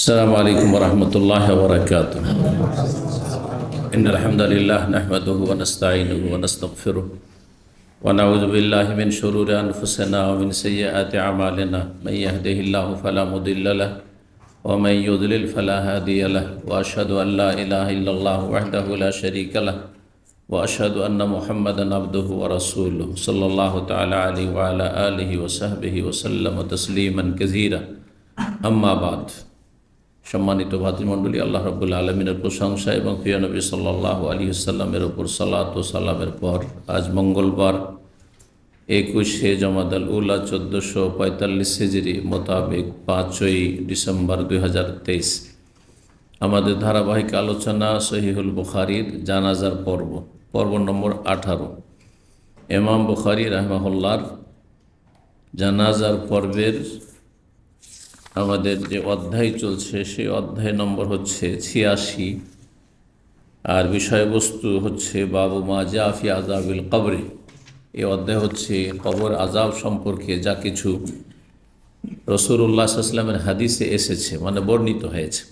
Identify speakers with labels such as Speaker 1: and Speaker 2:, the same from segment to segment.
Speaker 1: السلام عليكم ورحمة الله وبركاته. إن الحمد لله نحمده ونستعينه ونستغفره ونعوذ بالله من شرور أنفسنا ومن سيئات أعمالنا. من يهده الله فلا مضل له ومن يضلل فلا هادي له وأشهد أن لا إله إلا الله وحده لا شريك له وأشهد أن محمدا عبده ورسوله صلى الله تعالى عليه وعلى آله وصحبه وسلم تسليما كثيرا. أما بعد. সম্মানিত ভাতৃমণ্ডলী, আল্লাহ রাব্বুল আলামিনের প্রশংসা এবং প্রিয় নবী সাল্লাল্লাহু আলাইহি ওয়াসাল্লামের উপর সালাত ও সালামের পর আজ মঙ্গলবার 21শে জমাদাল উলা 1445 হিজরি মোতাবেক 5ই ডিসেম্বর 2023 আমাদের ধারাবাহিক আলোচনা সহিহুল বুখারীর জানাজার পর্ব নম্বর 18। ইমাম বুখারী রাহিমাহুল্লাহর জানাজার পর্বের আমাদের যে অধ্যায় চলছে সেই অধ্যায় নম্বর হচ্ছে 86 আর বিষয়বস্তু হচ্ছে বাবু মা জা ফি আযাবিল কবরে। এই অধ্যায় হচ্ছে কবর আযাব সম্পর্কে যা কিছু রাসূলুল্লাহ সাল্লাল্লাহু আলাইহি ওয়াসাল্লামের হাদিসে এসেছে, মানে বর্ণিত হয়েছে।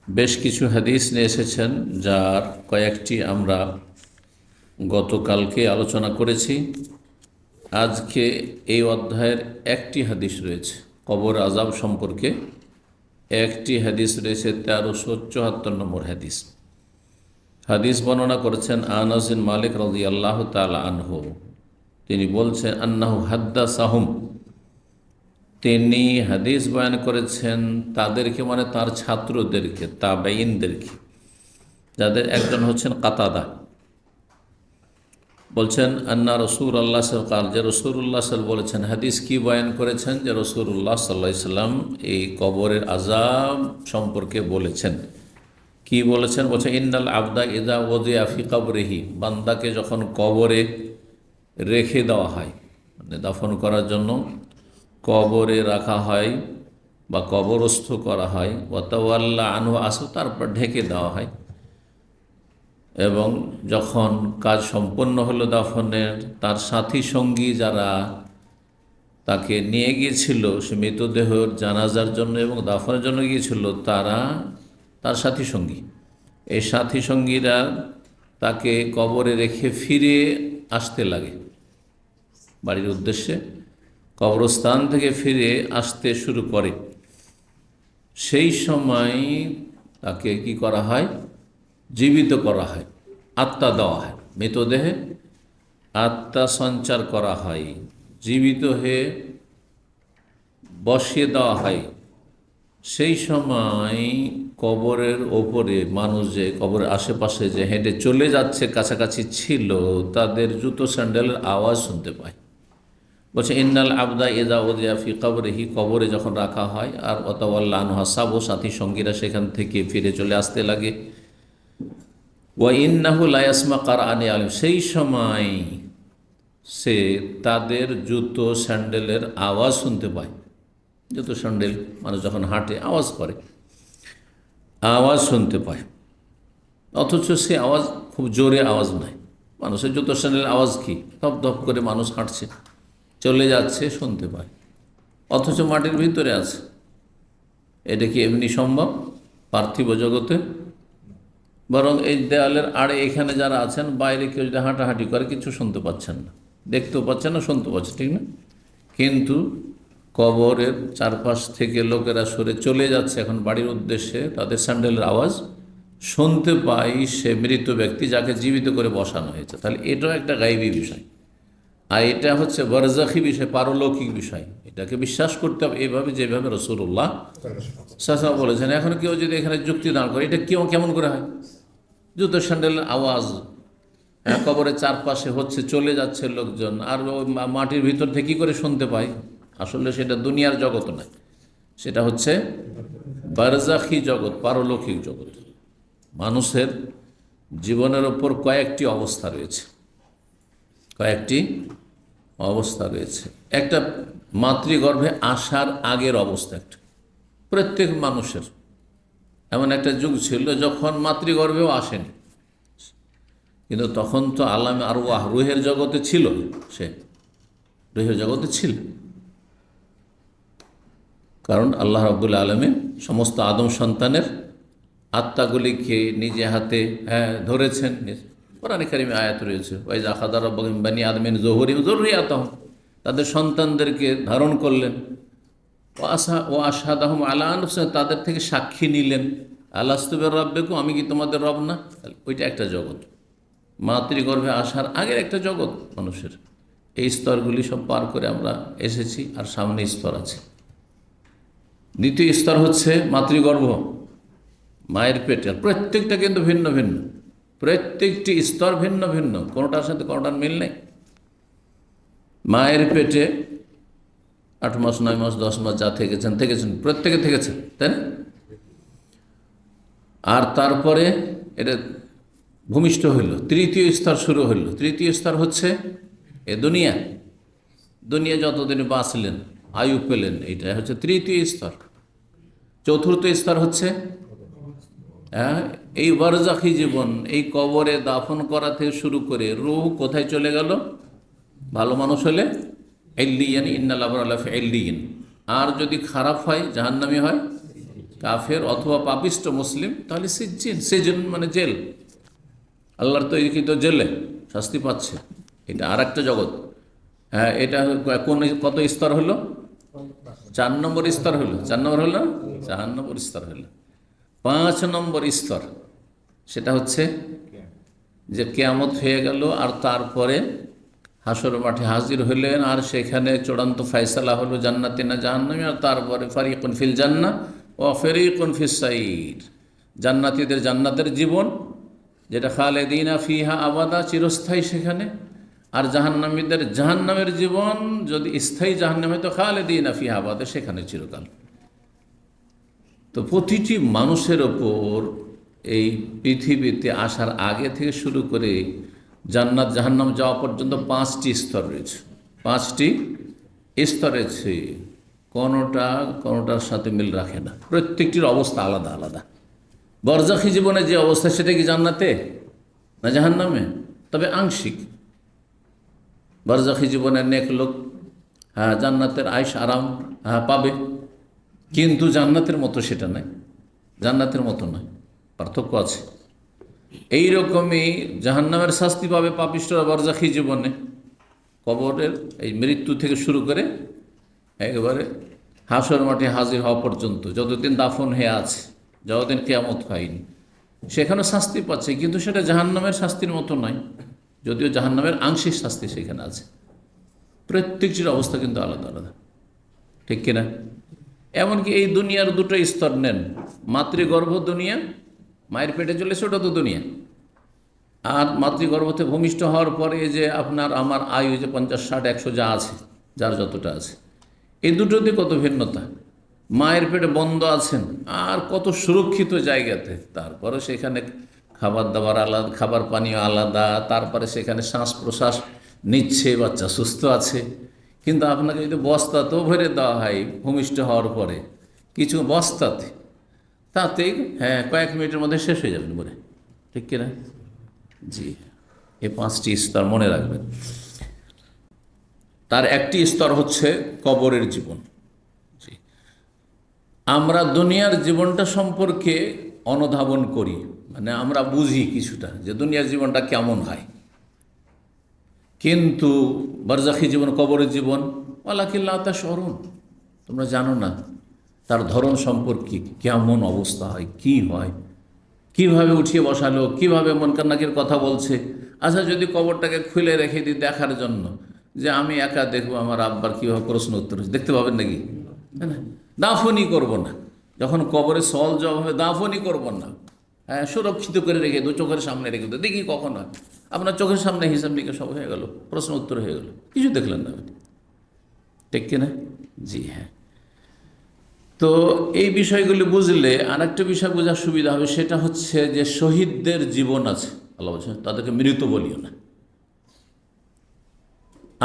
Speaker 1: বেশ কিছু হাদিস নিয়ে এসেছেন, যার কয়েকটি আমরা গতকালকে আলোচনা করেছি। আজকে এই অধ্যায়ের একটি হাদিস রয়েছে কবর আযাব সম্পর্কে, একটি হাদিস রয়েছে 1374 নম্বর হাদিস। হাদিস বর্ণনা করেছেন আনাস বিন মালিক রাদিয়াল্লাহু তাআলা আনহু। তিনি বলছেন আন্নাহু হাদ্দাসাহুম, তিনি হাদিস বয়ান করেছেন তাদেরকে, মানে তার ছাত্রদেরকে, তাবেঈনদেরকে, যাদের একজন হচ্ছেন কাতাদা। বলছেন আন্না রাসূলুল্লাহ সাল্লাল্লাহু আলাইহি ওয়াসাল্লাম, যে রাসূলুল্লাহ সাল্লাল্লাহু বলেছেন। হাদিস কি বয়ান করেছেন? যে রাসূলুল্লাহ সাল্লাল্লাহু আলাইহি ওয়াসাল্লাম এই কবরের আযাব সম্পর্কে বলেছেন। কি বলেছেন? বলছেন ইন্নাল আবদা ইযা ওযিয়া ফি কবরিহি, বান্দাকে যখন কবরে রেখে দেওয়া হয়, মানে দাফন করার জন্য কবরে রাখা হয় বা কবরস্থ করা হয়, ওয়া তাওয়াল্লা আনহু আসু, তারপর ঢেকে দেওয়া হয়, এবং যখন কাজ সম্পন্ন হলো দাফনের, তার সাথী সঙ্গী যারা তাকে নিয়ে গিয়েছিল সে মৃতদেহের জানাজার জন্য এবং দাফনের জন্য গিয়েছিল, তারা তার সাথী সঙ্গী, এই সাথী সঙ্গীরা তাকে কবরে রেখে ফিরে আসতে লাগে বাড়ির উদ্দেশ্যে, কবরস্থান থেকে ফিরে আসতে শুরু করে। সেই সময় তাকে কি করা হয়? জীবিত করা হয়, আত্মা দেওয়া হয়, মৃতদেহে আত্মা সঞ্চার করা হয়, জীবিত হয়ে বসিয়ে দেওয়া হয়। সেই সময় কবরের ওপরে মানুষ যে কবরের আশেপাশে যে হেঁটে চলে যাচ্ছে, কাছাকাছি ছিল, তাদের জুতো স্যান্ডেলের আওয়াজ শুনতে পায়। বলছে ইন্নাল আবদা ইযা ওযিয়া ফি কবরিহি, কবরে যখন রাখা হয়, আর ওয়াতাওয়াল্লা আনহু আসহাবু, সাথী সঙ্গীরা সেখান থেকে ফিরে চলে আসতে লাগে। ওয়া ইন্নাহু লা ইয়াসমা কারআনি আলিম, সেই সময় সে তাদের জুতো স্যান্ডেলের আওয়াজ শুনতে পায়। জুতো স্যান্ডেল মানুষ যখন হাঁটে আওয়াজ করে, আওয়াজ শুনতে পায়, অথচ সে আওয়াজ খুব জোরে আওয়াজ নয়। মানুষের জুতো স্যান্ডেলের আওয়াজ কি? ধপ ধপ করে মানুষ হাঁটছে, চলে যাচ্ছে, শুনতে পায়, অথচ মাটির ভিতরে আছে। এটা কি এমনি সম্ভব পার্থিব জগতে? বরং এই দেয়ালের আড়ে এখানে যারা আছেন, বাইরে কেউ যদি হাঁটাহাঁটি করে কিছু শুনতে পাচ্ছেন না, দেখতেও পাচ্ছেন না, শুনতে পাচ্ছেন, ঠিক না? কিন্তু কবরের চারপাশ থেকে লোকেরা সরে চলে যাচ্ছে এখন বাড়ির উদ্দেশ্যে, তাদের স্যান্ডেলের আওয়াজ শুনতে পাই সে মৃত ব্যক্তি যাকে জীবিত করে বসানো হয়েছে। তাহলে এটাও একটা গায়বী বিষয়, আর এটা হচ্ছে বারজাখী বিষয়, পারলৌকিক বিষয়। এটাকে বিশ্বাস করতে হবে এইভাবে, যেভাবে রাসূলুল্লাহ সাল্লাল্লাহু আলাইহি ওয়াসাল্লাম বলেছেন। এখন কেউ যদি এখানে যুক্তি দাঁড় করে, এটা কেমন করে হয়? জুতো স্যান্ডেলের আওয়াজ কবরের চারপাশে হচ্ছে, চলে যাচ্ছে লোকজন, আর মাটির ভিতর থেকে কী করে শুনতে পায়? আসলে সেটা দুনিয়ার জগৎ নয়, সেটা হচ্ছে বারজাখী জগৎ, পারলৌকিক জগৎ। মানুষের জীবনের ওপর কয়েকটি অবস্থা রয়েছে, কয়েকটি অবস্থা রয়েছে। একটা মাতৃগর্ভে আসার আগের অবস্থা, একটা প্রত্যেক মানুষের এমন একটা যুগ ছিল যখন মাতৃগর্ভেও আসেনি, কিন্তু তখন তো আলামে আরওয়াহ, রুহের জগতে ছিল, সে রুহের জগতে ছিল। কারণ আল্লাহ রাব্বুল আলামিন সমস্ত আদম সন্তানের আত্মাগুলিকে নিজে হাতে ধরেছেন। কোরআনে কারিমে আয়াত রয়েছে, ওয়াইজ আখাযা রাব্বুকা মিন বানি আদম মিন যুহুরিহিম যুররিয়াতাহুম, তাদের সন্তানদেরকে ধারণ করলেন। ও আশহাদাহুম আলা আনফুসিহিম, তাদের থেকে সাক্ষী নিলেন, আলাস্তু বিরাব্বিকুম, আমি কি তোমাদের রব না? ওইটা একটা জগৎ, মাতৃগর্ভে আসার আগের একটা জগৎ মানুষের। এই স্তরগুলি সব পার করে আমরা এসেছি, আর সামনে স্তর আছে। দ্বিতীয় স্তর হচ্ছে মাতৃগর্ভ, মায়ের পেটে। প্রত্যেকটা কিন্তু ভিন্ন ভিন্ন, প্রত্যেকটি স্তর ভিন্ন ভিন্ন, কোনোটার সাথে কোনোটার মিল নেই। মায়ের পেটে 8 মাস 9 মাস 10 মাস যা থেকেছেন প্রত্যেকে থেকেছেন, তাই না? আর তারপরে এটা ভূমিষ্ঠ হইল, তৃতীয় স্তর শুরু হইল। তৃতীয় স্তর হচ্ছে এ দুনিয়া। দুনিয়া যতদিন বাঁচলেন, আয়ু পেলেন, এইটা হচ্ছে তৃতীয় স্তর। চতুর্থ স্তর হচ্ছে এই বারজাখি জীবন, এই কবরে দাফন করা থেকে শুরু করে রূহ কোথায় চলে গেল? ভালো মানুষ হলে ইল্লিয়িন, ইন্নাল আবরারা লাফি ইল্লিয়িন। আর যদি খারাপ হয়, জাহান্নামী হয়, কাফের অথবা পাপিষ্ট মুসলিম, তাহলে সিজ্জিন। সিজন মানে জেল, আল্লাহর তৈরিকৃত জেলে শাস্তি পাচ্ছে। এটা আর একটা জগৎ। এটা কত স্তর হলো? 4 নম্বর স্তর হলো। 4 নম্বর হলো, 4 নম্বর স্তর হলো। 5 নম্বর স্তর, সেটা হচ্ছে যে কিয়ামত হয়ে গেল, আর তারপরে হাসর মাঠে হাজির হলেন, আর সেখানে চূড়ান্ত ফয়সালা হলো জান্নাতি না জাহান্নামী। আর তারপরে ফারিকুন ফিল জান্নাহ ওয়া ফারিকুন ফিস সাইর, জান্নাতীদের জান্নাতের জীবন, যেটা খালেদিনা ফিহা আবাদা, চিরস্থায়ী সেখানে। আর জাহান্নামীদের জাহান্নামের জীবন, যদি স্থায়ী জাহান্নামে, তো খালেদিনা ফিহা আবাদা, সেখানে চিরকাল। তো প্রতিটি মানুষের ওপর এই পৃথিবীতে আসার আগে থেকে শুরু করে জান্নাত জাহান্নাম যাওয়া পর্যন্ত 5টি স্তর রয়েছে। 5টি স্তর রয়েছে, কোনোটার সাথে মিল রাখে না। প্রত্যেকটির অবস্থা আলাদা আলাদা। বরজাখী জীবনে যে অবস্থা, সেটা কি জান্নাতে না জাহান্নামে? তবে আংশিক। বরজাখী জীবনের নেক লোক জান্নাতের আয়েশ আরাম পাবে, কিন্তু জান্নাতের মতো সেটা নয়, জান্নাতের মতো নয়, পার্থক্য আছে। এইরকমই জাহান্নামের শাস্তি পাবে পাপিষ্ঠরা বরজাখী জীবনে, কবরের এই মৃত্যু থেকে শুরু করে একেবারে হাসর মাঠে হাজির হওয়া পর্যন্ত, যতদিন দাফন হয়ে আছে, যতদিন কিয়ামত হয়নি, সেখানে শাস্তি পাচ্ছে। কিন্তু সেটা জাহান্নামের শাস্তির মতো নয়, যদিও জাহান্নামের আংশিক শাস্তি সেখানে আছে। প্রত্যেকটির অবস্থা কিন্তু আলাদা আলাদা, ঠিক কিনা? এমনকি এই দুনিয়ার 2টো স্তর নেন, মাতৃগর্ভ দুনিয়া, মায়ের পেটে চলেছে, ওটা তো দুনিয়া। আর মাতৃগর্ভতে ভূমিষ্ঠ হওয়ার পরে যে আপনার আমার আয়ু যে 50, 60, 100 যা আছে, যার যতটা আছে, এই দুটোতে কত ভিন্নতা। মায়ের পেটে বন্ধ আছেন, আর কত সুরক্ষিত জায়গাতে, তারপরে সেখানে খাবার দাবার আলাদা, খাবার পানীয় আলাদা, তারপরে সেখানে শ্বাস প্রশ্বাস নিচ্ছে, বাচ্চা সুস্থ আছে। কিন্তু আপনাকে যদি বস্তাতেও ভরে দেওয়া হয় ভূমিষ্ঠ হওয়ার পরে, কিছু বস্তাতে, তাতে কয়েক মিনিটের মধ্যে শেষ হয়ে যাবেন বলে, ঠিক কিনা? জি, এই 5টি স্তর মনে রাখবেন। তার একটি স্তর হচ্ছে কবরের জীবন। জি, আমরা দুনিয়ার জীবনটা সম্পর্কে অনুধাবন করি, মানে আমরা বুঝি কিছুটা যে দুনিয়ার জীবনটা কেমন হয়, কিন্তু বারজাখী জীবন, কবরের জীবন, ওয়ালাকিল্লাহ তাশউরুন, তোমরা জানো না তার ধরন সম্পর্কে, কেমন অবস্থা হয়, কি হয়, কিভাবে উঠিয়ে বসালো, কিভাবে মন কান্নাকের কথা বলছে। আচ্ছা, যদি কবরটাকে খুলে রেখে দিই দেখার জন্য, যে আমি একা দেখবো আমার আব্বার কীভাবে প্রশ্ন উত্তর হচ্ছে, দেখতে পাবেন নাকি? তাই না? দাফনই করবো না, যখন কবরে সওয়াল জবাব হবে দাফনই করবো না, সুরক্ষিত করে রেখে দু, চোখের সামনে রেখে দো, দেখি কখন হয়। আপনার চোখের সামনে হিসাব নিকাশ সব হয়ে গেল, প্রশ্ন উত্তর হয়ে গেল, কিছু দেখলেন না আপনি, ঠিক কিনা? জি হ্যাঁ। তো এই বিষয়গুলি বুঝলে আরেকটা বিষয় বোঝার সুবিধা হবে, সেটা হচ্ছে যে শহীদদের জীবন আছে, আল্লাহ বলছেন তাদেরকে মৃত বলিও না।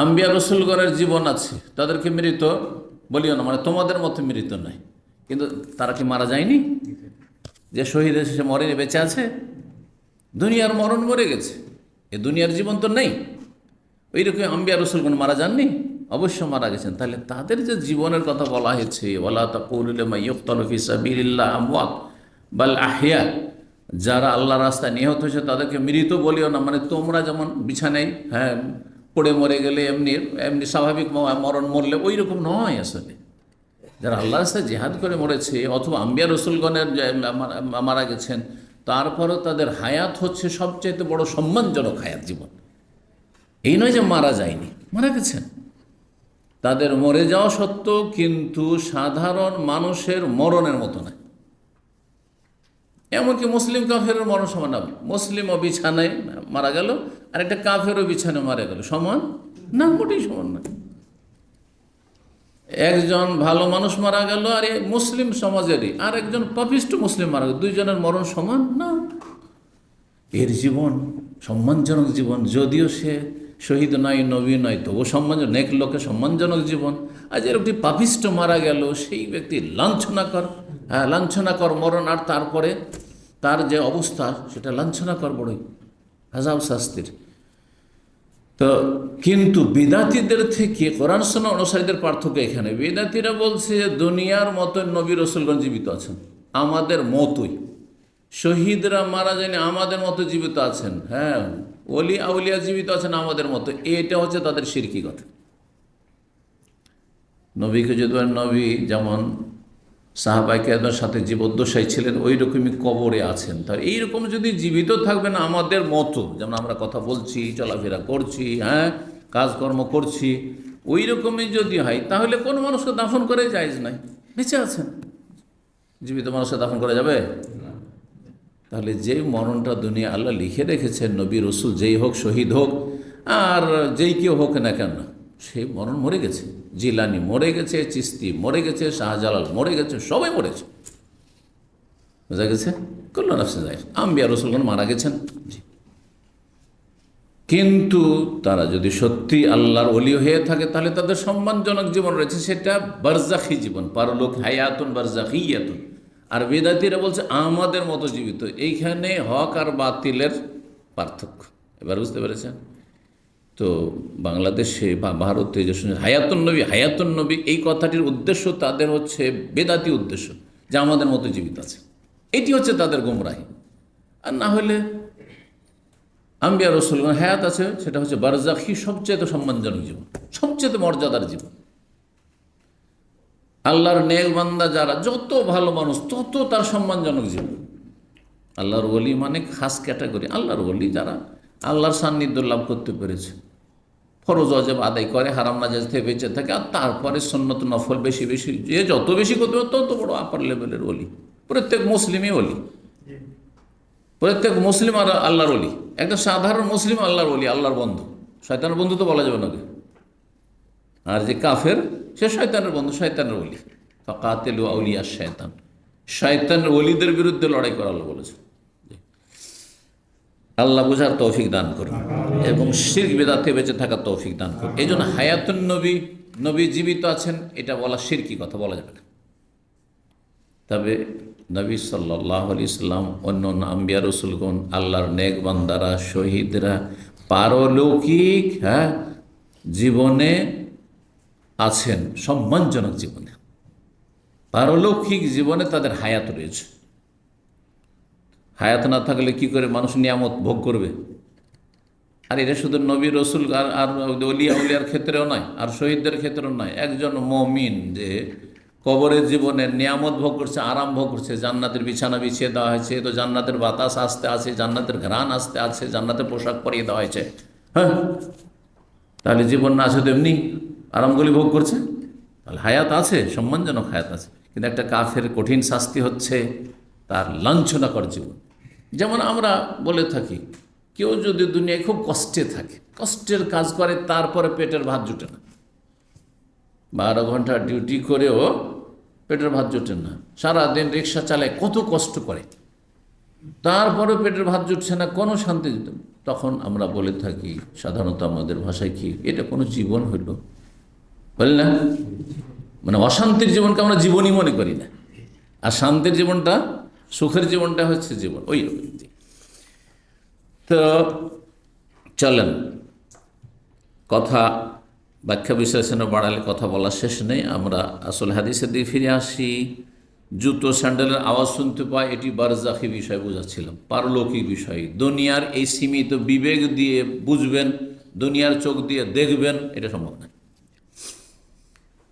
Speaker 1: আম্বিয়া রসুলগণের জীবন আছে, তাদেরকে মৃত বলিও না, মানে তোমাদের মতো মৃত নয়। কিন্তু তারা কি মারা যায়নি? যে শহীদ এসে মরেনি, বেঁচে আছে। দুনিয়ার মরণ মরে গেছে, এ দুনিয়ার জীবন তো নেই। ওই রকম আম্বিয়া রসুলগণ মারা যাননি, অবশ্য মারা গেছেন। তাহলে তাদের যে জীবনের কথা বলা হয়েছে, ওয়ালা তাকুলু লিমান ইউকতালু ফি সাবিলিল্লাহ আমওয়াত বাল আহইয়া, যারা আল্লাহ রাস্তায় নিহত হয়েছে তাদেরকে মৃত বলিও না, মানে তোমরা যেমন বিছানায় পড়ে মরে গেলে এমনি এমনি স্বাভাবিক মরণ মরলে ওই রকম নয়। আসলে যারা আল্লাহ রাস্তায় জেহাদ করে মরেছে অথবা আম্বিয়া রসুলগণের মারা গেছেন, তারপরও তাদের হায়াত হচ্ছে সবচাইতে বড় সম্মানজনক হায়াত জীবন। এই নয় যে মারা যায়নি, মারা গেছেন। তাদের মরে যাওয়া সত্ত্বেও কিন্তু সাধারণ মানুষের মরণের মতো নয়। এমনকি মুসলিম কাফেরের মরণ সমান না। মুসলিমও বিছানায় মারা গেল আর একটা কাফেরও বিছানায় মারা গেল, সমান না, মোটেই সমান না। একজন ভালো মানুষ মারা গেল আর মুসলিম সমাজেরই আর একজন পাপিষ্ট মুসলিম মারা গেল, দুইজনের মরণ সমান না। এর জীবন সম্মানজনক জীবন, যদিও সে শহীদ নয়, নবী নয়, তবু সম্মানজনক, নেক লোকের সম্মানজনক জীবন। আর যে একটি পাপিষ্ট মারা গেল সেই ব্যক্তি লাঞ্ছনাকর মরণ, আর তারপরে তার যে অবস্থা সেটা লাঞ্ছনাকর বড়ই আযাব শাস্তির। তো কিন্তু বিদাতীদের থেকে কোরআন সুন্নাহ অনুসারীদের পার্থক্য এখানে। বিদাতীরা বলছে যে দুনিয়ার মতো নবী রাসূলগণ জীবিত আছেন, আমাদের মতোই। শহীদরা মারা যায়নি, আমাদের মতো জীবিত আছেন। ওলি আউলিয়া জীবিত আছেন আমাদের মতো। এটা হচ্ছে তাদের শিরকি কথা। নবীকে যদি নবী যেমন সাহাবায়ে কেরামের সাথে জীবদ্দশায় ছিলেন, ওই রকমই কবরে আছেন। তাই এইরকম যদি জীবিত থাকবেন আমাদের মতো, যেমন আমরা কথা বলছি, চলাফেরা করছি, কাজকর্ম করছি, ওই রকমই যদি হয়, তাহলে কোনো মানুষকে দাফন করে জায়েজ নাই। বেঁচে আছেন, জীবিত মানুষকে দাফন করা যাবে? তাহলে যেই মরণটা দুনিয়া আল্লাহ লিখে রেখেছেন, নবী রসুল যেই হোক, শহীদ হোক আর যেই কেউ হোক না কেন, সেই মরণ মরে গেছে। জিলানি মরে গেছে, চিস্তি মরে গেছে, শাহজালাল মরে গেছে, সবাই মরেছে। বোঝা গেছে? কুল্লু নাফসিন যায়িকা। আম্বিয়া রসুলগণ মারা গেছেন, কিন্তু তারা যদি সত্যি আল্লাহর ওলি হয়ে থাকে তাহলে তাদের সম্মানজনক জীবন রয়েছে, সেটা বারজাখি জীবন, পারলোক হায়াতুন বারজাখিয়াতুন। আর বেদাতীরা বলছে আমাদের মতো জীবিত। এইখানে হক আর বাতিলের পার্থক্য এবার বুঝতে পেরেছেন? তো বাংলাদেশে বা ভারতে যে শুনে হায়াতুন নবী এই কথাটির উদ্দেশ্য তাদের হচ্ছে বেদাতি উদ্দেশ্য, যে আমাদের মতো জীবিত আছে। এটি হচ্ছে তাদের গোমরাহি। আর না হলে আম্বিয়া রসুলগণ হায়াত আছে, সেটা হচ্ছে বারজাখি, সবচেয়ে সম্মানজনক জীবন, সবচেয়ে মর্যাদার জীবন। আল্লাহর নেক বান্দা যারা, যত ভালো মানুষ তত তার সম্মানজনক জীবন। আল্লাহর ওলি মানে খাস ক্যাটাগরি। আল্লাহর ওলি যারা আল্লাহর সান্নিধ্য লাভ করতে পেরেছে, ফরজ ওয়াজিব আদায় করে, হারাম নাজায়েজ থেকে বেঁচে থাকে, আর তারপরে সুন্নত নফল বেশি বেশি, যে যত বেশি করতে হবে তত বড় আপার লেভেলের ওলি। প্রত্যেক মুসলিমই ওলি, প্রত্যেক মুসলিম আর আল্লাহর ওলি। একটা সাধারণ মুসলিম আল্লাহর ওলি, আল্লাহর বন্ধু। শয়তানের বন্ধু তো বলা যাবে না। আর যে কাফের সে শয়তানের বন্ধু, শয়তানের ওলি। ফাকাতিলু আউলিয়া শয়তান, শয়তানের ওলিদের বিরুদ্ধে লড়াই করা আল্লাহ বলেছে। আল্লাহ বুঝার তৌফিক দান করুন এবং শিরক বিদআত থেকে বেঁচে থাকার তৌফিক দান করুন। এই জন্য হায়াতুন নবী, নবী জীবিত আছেন, এটা বলা শিরকি কথা, বলা যাবে না। তবে নবী সাল্লাল্লাহু আলাইহি সাল্লাম, অন্য অন্য আম্বিয়া রসুলগণ, আল্লাহর নেক বান্দারা, শহীদরা পারলৌকিক জীবনে আছেন, সম্মানজনক জীবনে, পারলৌকিক জীবনে তাদের হায়াত রয়েছে। হায়াত না থাকলে কি করে মানুষ নিয়ামত ভোগ করবে? আর এটা শুধু নবী রসুল আর ওলিয়া উলিয়ার ক্ষেত্রেও নয়, আর শহীদদের ক্ষেত্রেও নয়। একজন মমিন যে কবরের জীবনে নিয়ামত ভোগ করছে, আরাম ভোগ করছে, জান্নাতের বিছানা বিছিয়ে দেওয়া হয়েছে, তো জান্নাতের বাতাস আসতে আছে, জান্নাতের ঘ্রাণ আসতে আছে, জান্নাতের পোশাক পরিয়ে দেওয়া হয়েছে, তাহলে জীবন না আছে তো এমনি আরামগুলি ভোগ করছে, তাহলে হায়াত আছে, সম্মানজনক হায়াত আছে। কিন্তু একটা কাফের কঠিন শাস্তি হচ্ছে তার লাঞ্ছনাকর জীবন। যেমন আমরা বলে থাকি, কেউ যদি দুনিয়ায় খুব কষ্টে থাকে, কষ্টের কাজ করে, তারপরে পেটের ভাত জুটে না, 12 ঘন্টা ডিউটি করেও পেটের ভাত জুটে না, সারাদিন রিক্সা চালায়, কত কষ্ট করে, তারপরে পেটের ভাত জুটছে না, কোনো শান্তি দিত। তখন আমরা বলে থাকি সাধারণত আমাদের ভাষায়, কি এটা কোনো জীবন হইল? বল না, মানে অশান্তির জীবনকে আমরা জীবনই মনে করি না, আর শান্তির জীবনটা, সুখের জীবনটা হচ্ছে জীবন। ওই রকম। তো চলেন কথা ব্যাখ্যা বিশ্লেষণে বাড়ালে কথা বলা শেষ নেই। আমরা আসল হাদিসের দিকে ফিরে আসি। জুতো স্যান্ডেলের আওয়াজ শুনতে পাই, এটি বারজাখি বিষয় বোঝাচ্ছিলাম, পারলৌকিক বিষয়। দুনিয়ার এই সীমিত বিবেক দিয়ে বুঝবেন, দুনিয়ার চোখ দিয়ে দেখবেন, এটা সম্ভব নয়।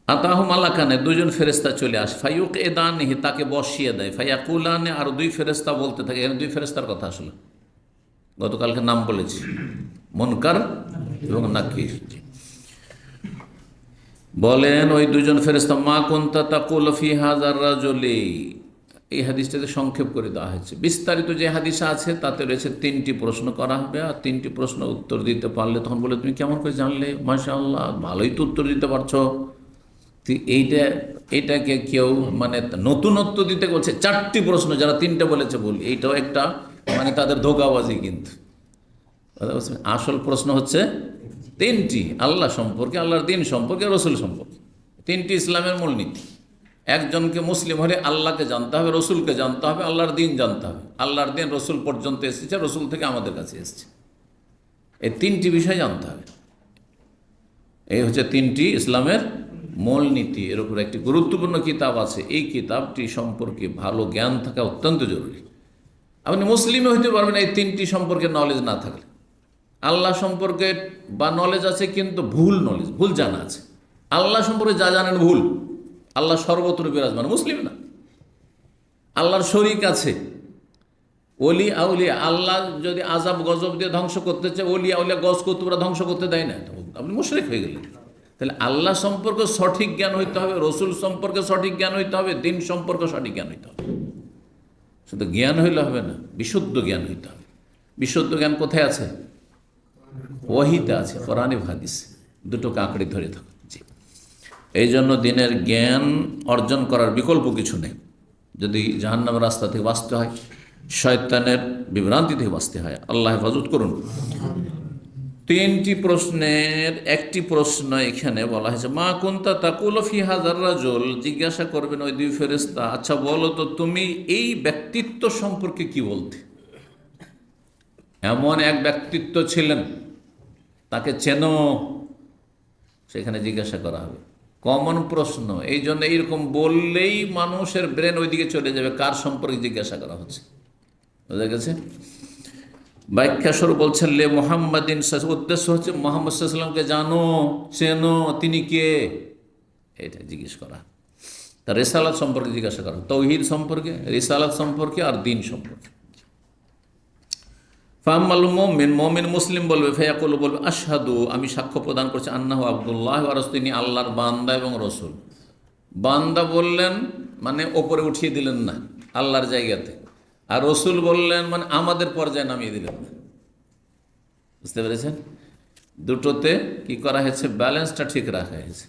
Speaker 1: আতাহু মালাকানে, দুজন ফেরেস্তা চলে আসে, ফাইউক এদানহি, তাকে বসিয়ে দেয়, ফাইয়াকুলানে, আর দুই ফেরেস্তা বলতে থাকে। এখানে দুই ফেরেস্তার কথা আসলে গতকালকে নাম বলেছি, মুনকার এবং নাকির। বলেন ওই দুজন ফেরেশতা, মা কুনতা তাকুলু ফি হাযার রাজুলি, এই হাদিসটাতে সংক্ষেপ করে দেওয়া হয়েছে। বিস্তারিত যে হাদিস আছে তাতে রয়েছে 3টি প্রশ্ন করা হবে, আর 3টি প্রশ্ন উত্তর দিতে পারলে তখন বলে তুমি কেমন করে জানলে, মাশাআল্লাহ ভালোই তো উত্তর দিতে পারছো। এইটাকে কেউ মানে নতুনত্ব দিতে বলছে 4টি প্রশ্ন, যারা 3টে বলেছে ভুল, এইটাও একটা মানে তাদের ধোঁকাবাজি। কিন্তু আসল প্রশ্ন হচ্ছে 3টি, আল্লাহ সম্পর্কে, আল্লাহর দিন সম্পর্কে, রসুল সম্পর্কে। 3টি ইসলামের মূলনীতি। একজনকে মুসলিম হলে আল্লাহকে জানতে হবে, রসুলকে জানতে হবে, আল্লাহর দিন জানতে হবে। আল্লাহর দিন রসুল পর্যন্ত এসেছে, রসুল থেকে আমাদের কাছে এসেছে, এই 3টি বিষয় জানতে হবে। এই হচ্ছে 3টি ইসলামের মূলনীতি। এর উপর একটি গুরুত্বপূর্ণ কিতাব আছে, এই কিতাবটি সম্পর্কে ভালো জ্ঞান থাকা অত্যন্ত জরুরি। আপনি মুসলিমে হইতে পারবেন এই 3টি সম্পর্কে নলেজ না থাকলে। আল্লাহ সম্পর্কে বা নলেজ আছে কিন্তু ভুল নলেজ, ভুল জানা আছে। আল্লাহ সম্পর্কে যা জানেন ভুল। আল্লাহ সর্বত্র বিরাজমান, মুসলিম না। আল্লাহর শরীক আছে, ওলি আউলিয়া। আল্লাহ যদি আজাব গজব দিয়ে ধ্বংস করতে চায়, ওলি আউলিয়া গজ কতুবরা ধ্বংস করতে দেয় না, আপনি মুশরিক হয়ে গেলেন। তাহলে আল্লাহ সম্পর্কে সঠিক জ্ঞান হইতে হবে, রসুল সম্পর্কে সঠিক জ্ঞান হইতে হবে, দিন সম্পর্কে সঠিক জ্ঞান হইতে হবে। শুধু জ্ঞান হইলে হবে না, বিশুদ্ধ জ্ঞান হইতে হবে। বিশুদ্ধ জ্ঞান কোথায় আছে? ওয়াহিতে আছে, কোরআনে হাদিসে। দুটোকে আঁকড়ে ধরে থাকো। জি, এই জন্য দিনের জ্ঞান অর্জন করার বিকল্প কিছু নেই। যদি জাহান্নামের রাস্তা থেকে বাঁচতে হয়, শয়তানের বিভ্রান্তি থেকে বাঁচতে হয়, আল্লাহ হেফাজত করুন। 3টি প্রশ্নের একটি প্রশ্ন এখানে বলা হয়েছে, মা কুনতা তাকুলু ফি হাযার রাজুল, জিজ্ঞাসা করবেন ওই দুই ফেরেশতা, আচ্ছা বলো তো তুমি এই ব্যক্তিত্ব সম্পর্কে কি বলতে। এমন এক ব্যক্তিত্ব ছিলেন, তাকে চেনো, সেখানে জিজ্ঞাসা করা হবে। কমন প্রশ্ন, এই জন্য এইরকম বললেই মানুষের ব্রেন ওইদিকে চলে যাবে, কার সম্পর্কে জিজ্ঞাসা করা হচ্ছে। বুঝা গেছে? ব্যাখ্যা স্বরূপ বলছেন, লে মুহাম্মাদিন, উদ্দেশ্য হচ্ছে মুহাম্মদ সাল্লাল্লাহু আলাইহি ওয়াসাল্লামকে জানো, চেনো, তিনি কে, এটা জিজ্ঞেস করা। তার রিসালাত সম্পর্কে জিজ্ঞাসা করা, তাওহীদ সম্পর্কে, রিসালাত সম্পর্কে, আর দিন সম্পর্কে। ফাম্মাল মুমিন, মুমিন মুসলিম বলবে, ফায়াকুলু, বলবে, আশহাদু, আমি সাক্ষ্য প্রদান করছি, আন্নাহু আবদুল্লাহ ওয়া রাসূলুহু, তিনি আল্লাহর বান্দা এবং রসুল। বান্দা বললেন মানে ওপরে উঠিয়ে দিলেন না, আল্লাহর জায়গাতে। আর রসুল বললেন মানে আমাদের পর্যায়ে নামিয়ে দিলেন না। বুঝতে পেরেছেন? দুটোতে কি করা হয়েছে? ব্যালেন্সটা ঠিক রাখা হয়েছে।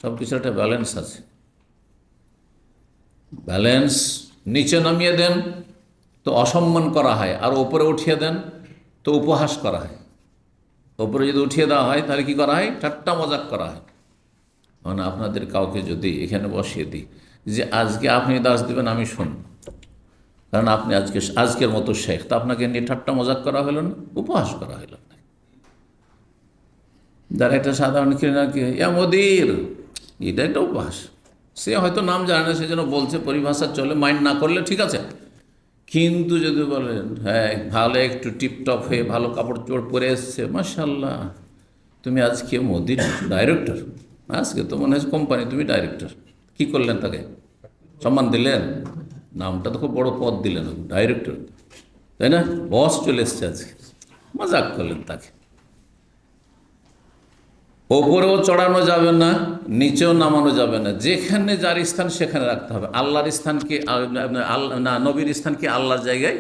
Speaker 1: সব কিছু একটা ব্যালেন্স আছে। ব্যালেন্স, নিচে নামিয়ে দেন তো অসম্মান করা হয়, আর ওপরে উঠিয়ে দেন তো উপহাস করা হয়। ওপরে যদি উঠিয়ে দেওয়া হয় তাহলে কি করা হয়? ঠাট্টা মজাক করা হয়। মানে আপনাদের কাউকে যদি এখানে বসিয়ে দিই যে আজকে আপনি দাস দেবেন, আমি শুনব, কারণ আপনি আজকের মতো শেখ, তা আপনাকে নিয়ে ঠাট্টা মজাক করা হলো না, উপহাস করা হলো না। যারা একটা সাধারণ কি মোদির, এটা একটা উপহাস। সে হয়তো নাম জানে না, সেজন্য বলছে, পরিভাষা চলে, মাইন্ড না করলে ঠিক আছে। কিন্তু যদি বলেন হ্যাঁ ভালো একটু টিপটপ হয়ে ভালো কাপড় চোপড় পরে এসছে, মাশাআল্লাহ তুমি আজকে মোদির ডাইরেক্টর, আজকে তো মনে হচ্ছে কোম্পানি তুমি ডাইরেক্টর, কি করলেন? তাকে সম্মান দিলেন, নামটা তো খুব বড় পদ দিলেন, ডাইরেক্টর, তাই না? বস চলে এসছে আজকে, মজাক করলেন তাকে। ওপরেও চড়ানো যাবে না, নিচেও নামানো যাবে না, যেখানে যার স্থান সেখানে রাখতে হবে। আল্লাহর স্থানকে না, নবীর স্থানকে আল্লাহর জায়গায়।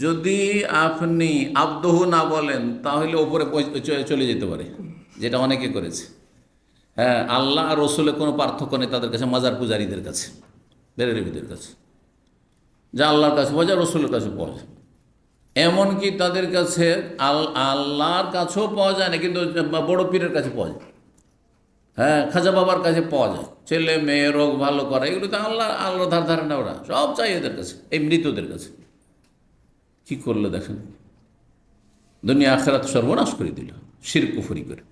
Speaker 1: যদি আপনি আব্দহু না বলেন তাহলে ওপরে চলে যেতে পারে, যেটা অনেকে করেছে। হ্যাঁ, আল্লাহ আর রসুলের কোনো পার্থক্য নেই তাদের কাছে, মাজার পূজারীদের কাছে, বেরেলিদের কাছে। যা আল্লাহর কাছে পাওয়া যায়, রসুলের কাছে পাওয়া যায়। এমনকি তাদের কাছে আল্লাহর কাছেও পাওয়া যায় না, কিন্তু বড় পীরের কাছে পাওয়া যায়। হ্যাঁ, খাজা বাবার কাছে পাওয়া যায়। ছেলে মেয়ে রোগ ভালো করে, এগুলো তো আল্লাহ ধারে না, ওরা সব চাই এদের কাছে, এই মৃতদের কাছে। কি করলো দেখেন, দুনিয়া আখিরাত সর্বনাশ করে দিল শিরক কুফরি করে।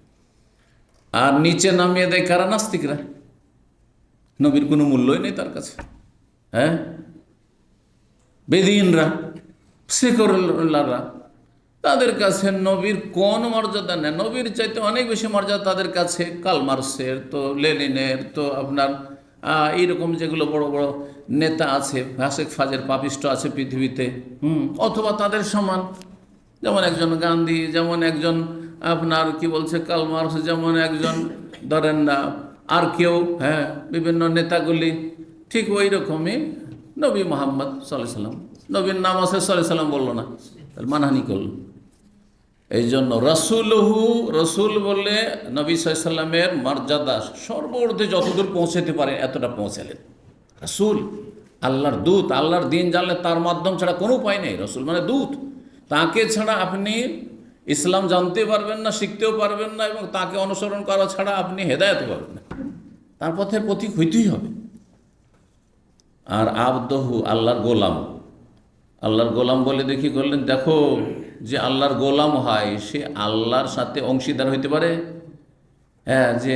Speaker 1: আর নিচে নামিয়ে দেয় কারা? নাস্তিকরা। নবীর কোনো মূল্যই নেই তার কাছে। হ্যাঁ, বেদিনরা, সেকুলাররা, তাদের কাছে নবীর কোন মর্যাদা নেই। নবীর চাইতে অনেক বেশি মর্যাদা তাদের কাছে কার্ল মার্কসের, তো লেনিনের, তো আপনার এইরকম যেগুলো বড় বড় নেতা আছে, ফাসেক ফাজের পাপিষ্ট আছে পৃথিবীতে, অথবা তাদের সমান, যেমন একজন গান্ধী, যেমন একজন আপনার কি বলছে কার্ল মার্কস, যেমন একজন ধরেন না আর কেউ, হ্যাঁ, বিভিন্ন নেতাগুলি ঠিক ওই রকমই নবী মোহাম্মদ সাল্লাল্লাহু আলাইহি সাল্লাম। নবীর নাম আছে সাল্লাল্লাহু আলাইহি সাল্লাম বললো না, মানহানি করল। এই জন্য রসুলহু, রসুল বলে নবী সাল্লাল্লাহু আলাইহি সাল্লামের মর্যাদা সর্বর্ধে যতদূর পৌঁছাতে পারে এতটা পৌঁছালেন। রসুল আল্লাহর দূত, আল্লাহর দিন জানলে তার মাধ্যম ছাড়া কোনো উপায় নেই। রসুল মানে দূত, তাকে ছাড়া আপনি ইসলাম জানতে পারবেন না, শিখতেও পারবেন না, এবং তাকে অনুসরণ করা ছাড়া আপনি হেদায়েত পাবেন না। তার পথের প্রতীক হইতেই হবে। আর আবদহু, আল্লাহর গোলাম। আল্লাহর গোলাম বলে দেখি করলেন, দেখো যে আল্লাহর গোলাম হয় সে আল্লাহর সাথে অংশীদার হইতে পারে। হ্যাঁ, যে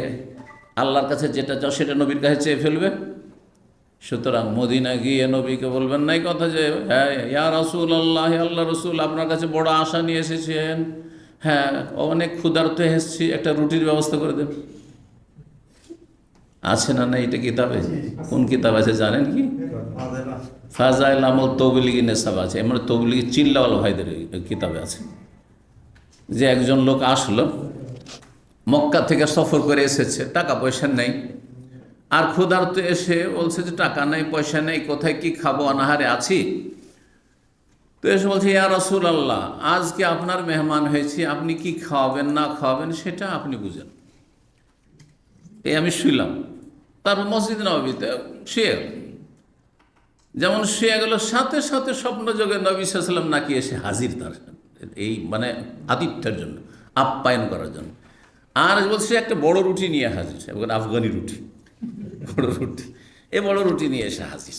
Speaker 1: আল্লাহর কাছে যেটা চাও সেটা নবীর কাছে চেয়ে ফেলবে। সুতরাং মদিনা গিয়ে নবীকে বলবেন না এই কথা যে হ্যাঁ ইয়া রাসূল আল্লাহ, আল্লাহ রসুল আপনার কাছে বড় আশা নিয়ে এসেছেন, হ্যাঁ অনেক ক্ষুধার্ত এসেছি, একটা রুটির ব্যবস্থা করে দেন। আছে না? না, এটা কিতাবে, কোন কিতাব আছে জানেন কি? ফাজাইল আমল তবলিগি নেশাব আছে, এমন তবলিগি চিল্লাওয়ালা ভাইদের কিতাবে আছে। যে একজন লোক আসলো, মক্কা থেকে সফর করে এসেছে, টাকা পয়সা নেই, আর ক্ষুধার্ত এসে বলছে যে টাকা নেই, পয়সা নেই, কোথায় কি খাবো, অনাহারে আছি। তো এসে বলছে ইয়া রাসূল আল্লাহ, আজকে আপনার মেহমান হয়েছি, আপনি কি খাওয়াবেন না খাওয়াবেন সেটা আপনি বুঝেন। এই আমি শুইলাম, তারপর মসজিদ নববীতে শুয়ে গেল। যেমন শুয়ে গেল, সাথে সাথে স্বপ্নযোগে নবী সাল্লাল্লাহু আলাইহি ওয়াসাল্লাম নাকি এসে হাজির তার এই মানে আতিথ্যের জন্য, আপ্যায়ন করার জন্য। আর বলছে একটা বড় রুটি নিয়ে হাজির, আফগানি রুটি, বড় রুটি, এই বড় রুটি নিয়ে এসে হাজির।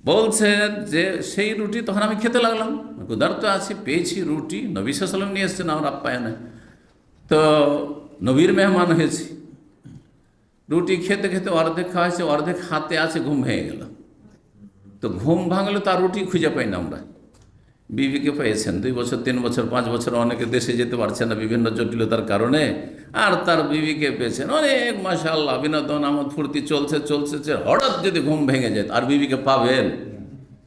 Speaker 1: বলছে যে সেই রুটি, তখন আমি খেতে লাগলাম, ক্ষুধার্ত আছি, পেয়েছি রুটি, নবী সাল্লাল্লাহু আলাইহি ওয়াসাল্লাম নিয়ে এসছেন আমার আপ্যায়নে, তো নবীর মেহমান হয়েছি। রুটি খেতে খেতে অর্ধেক খাওয়াইছে, অর্ধেক হাতে আছে, ঘুম ভেঙে গেল। তো ঘুম ভাঙলে তার রুটি খুঁজে পাই না আমরা। বিবিকে পেয়েছেন 2 বছর, 3 বছর, 5 বছর, অনেকে দেশে যেতে পারছে না বিভিন্ন জটিলতার কারণে, আর তার বিবিকে পেয়েছেন অনেক, মাশাআল্লাহ, বিনোদন আমোদ ফুর্তি চলছে চলছে, হঠাৎ যদি ঘুম ভেঙে যায় আর বিবিকে পাবেন,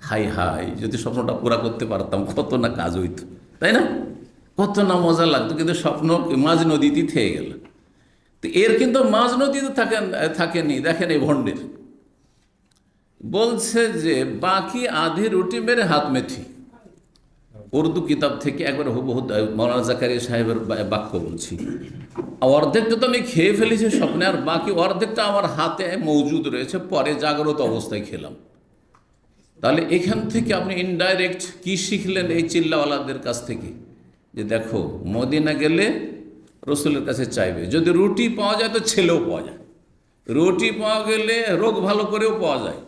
Speaker 1: হাই হাই, যদি স্বপ্নটা পুরা করতে পারতাম কত না কাজ হইতো, তাই না? কত না মজা লাগতো, কিন্তু স্বপ্ন মাঝ নদীতে থেকে গেল। তো এর কিন্তু মাঝ নদীতে থাকেনি, দেখেন এই ভণ্ডের। বলছে যে বাকি আধি রুটি মেরে হাত মেথি, উর্দু কিতাব থেকে একবার হুবহু মৌলানা জাকারিয়া সাহেবের বাক্য বলছি। অর্ধেকটা তো আমি খেয়ে ফেলেছি স্বপ্নে, আর বাকি অর্ধেকটা আমার হাতে মজুদ রয়েছে, পরে জাগ্রত অবস্থায় খেলাম। তাহলে এখান থেকে আপনি ইনডাইরেক্ট কি শিখলেন এই চিল্লাওয়ালাদের কাছ থেকে? যে দেখো, মদিনা গেলে রসুলের কাছে চাইবে, যদি রুটি পাওয়া যায় তো ছেলেও পাওয়া যায়, রুটি পাওয়া গেলে রোগ ভালো করেও পাওয়া যায়,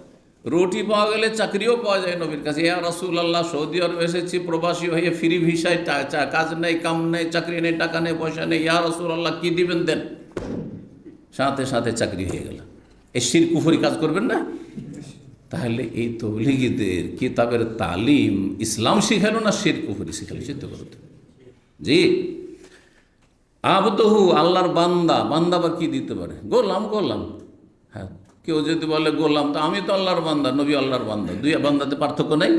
Speaker 1: রুটি পাওয়া গেলে চাকরিও পাওয়া যায় নবীর কাছে। ইয়া রাসূল আল্লাহ, সৌদি আরব এসেছি প্রবাসী হয়ে, ফ্রি ভিসায়, কাজ নেই, কাম নেই, চাকরি নেই, টাকা নেই, পয়সা নেই, ইয়া রাসূল আল্লাহ কি দিবেন দেন, সাথে সাথে চাকরি হয়ে গেল। এই শিরক কুফরি কাজ করবেন না? তাহলে এই তবলিগীদের কিতাবের তালিম ইসলাম শিখালো না শিরক কুফরি শিখালো? চিন্তা করো তো। জি, আবদহু, আল্লাহর বান্দা। বান্দা আবার কি দিতে পারে? গোলাম, গোলাম। হ্যাঁ, কেউ যদি বলে গোলাম, তো আমি তো আল্লাহর বান্দা, নবী আল্লাহর বান্দা, দুই বান্দাতে পার্থক্য নেই?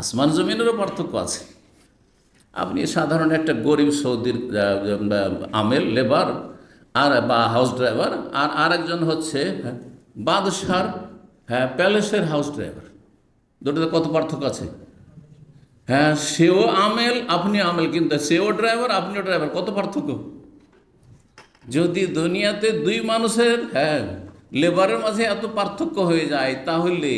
Speaker 1: আসমান জমিনেরও পার্থক্য আছে। আপনি সাধারণ একটা গরিব সৌদির আমেল, লেবার, আর বা হাউস ড্রাইভার, আর আরেকজন হচ্ছে বাদশার, হ্যাঁ, প্যালেসের হাউস ড্রাইভার, দুটোতে কত পার্থক্য আছে? হ্যাঁ, সেও আমেল, আপনি আমেল, কিন্তু সেও ড্রাইভার, আপনিও ড্রাইভার, কত পার্থক্য? যদি দুনিয়াতে দুই মানুষের, হ্যাঁ, লেবারের মাঝে এত পার্থক্য হয়ে যায়, তাহলে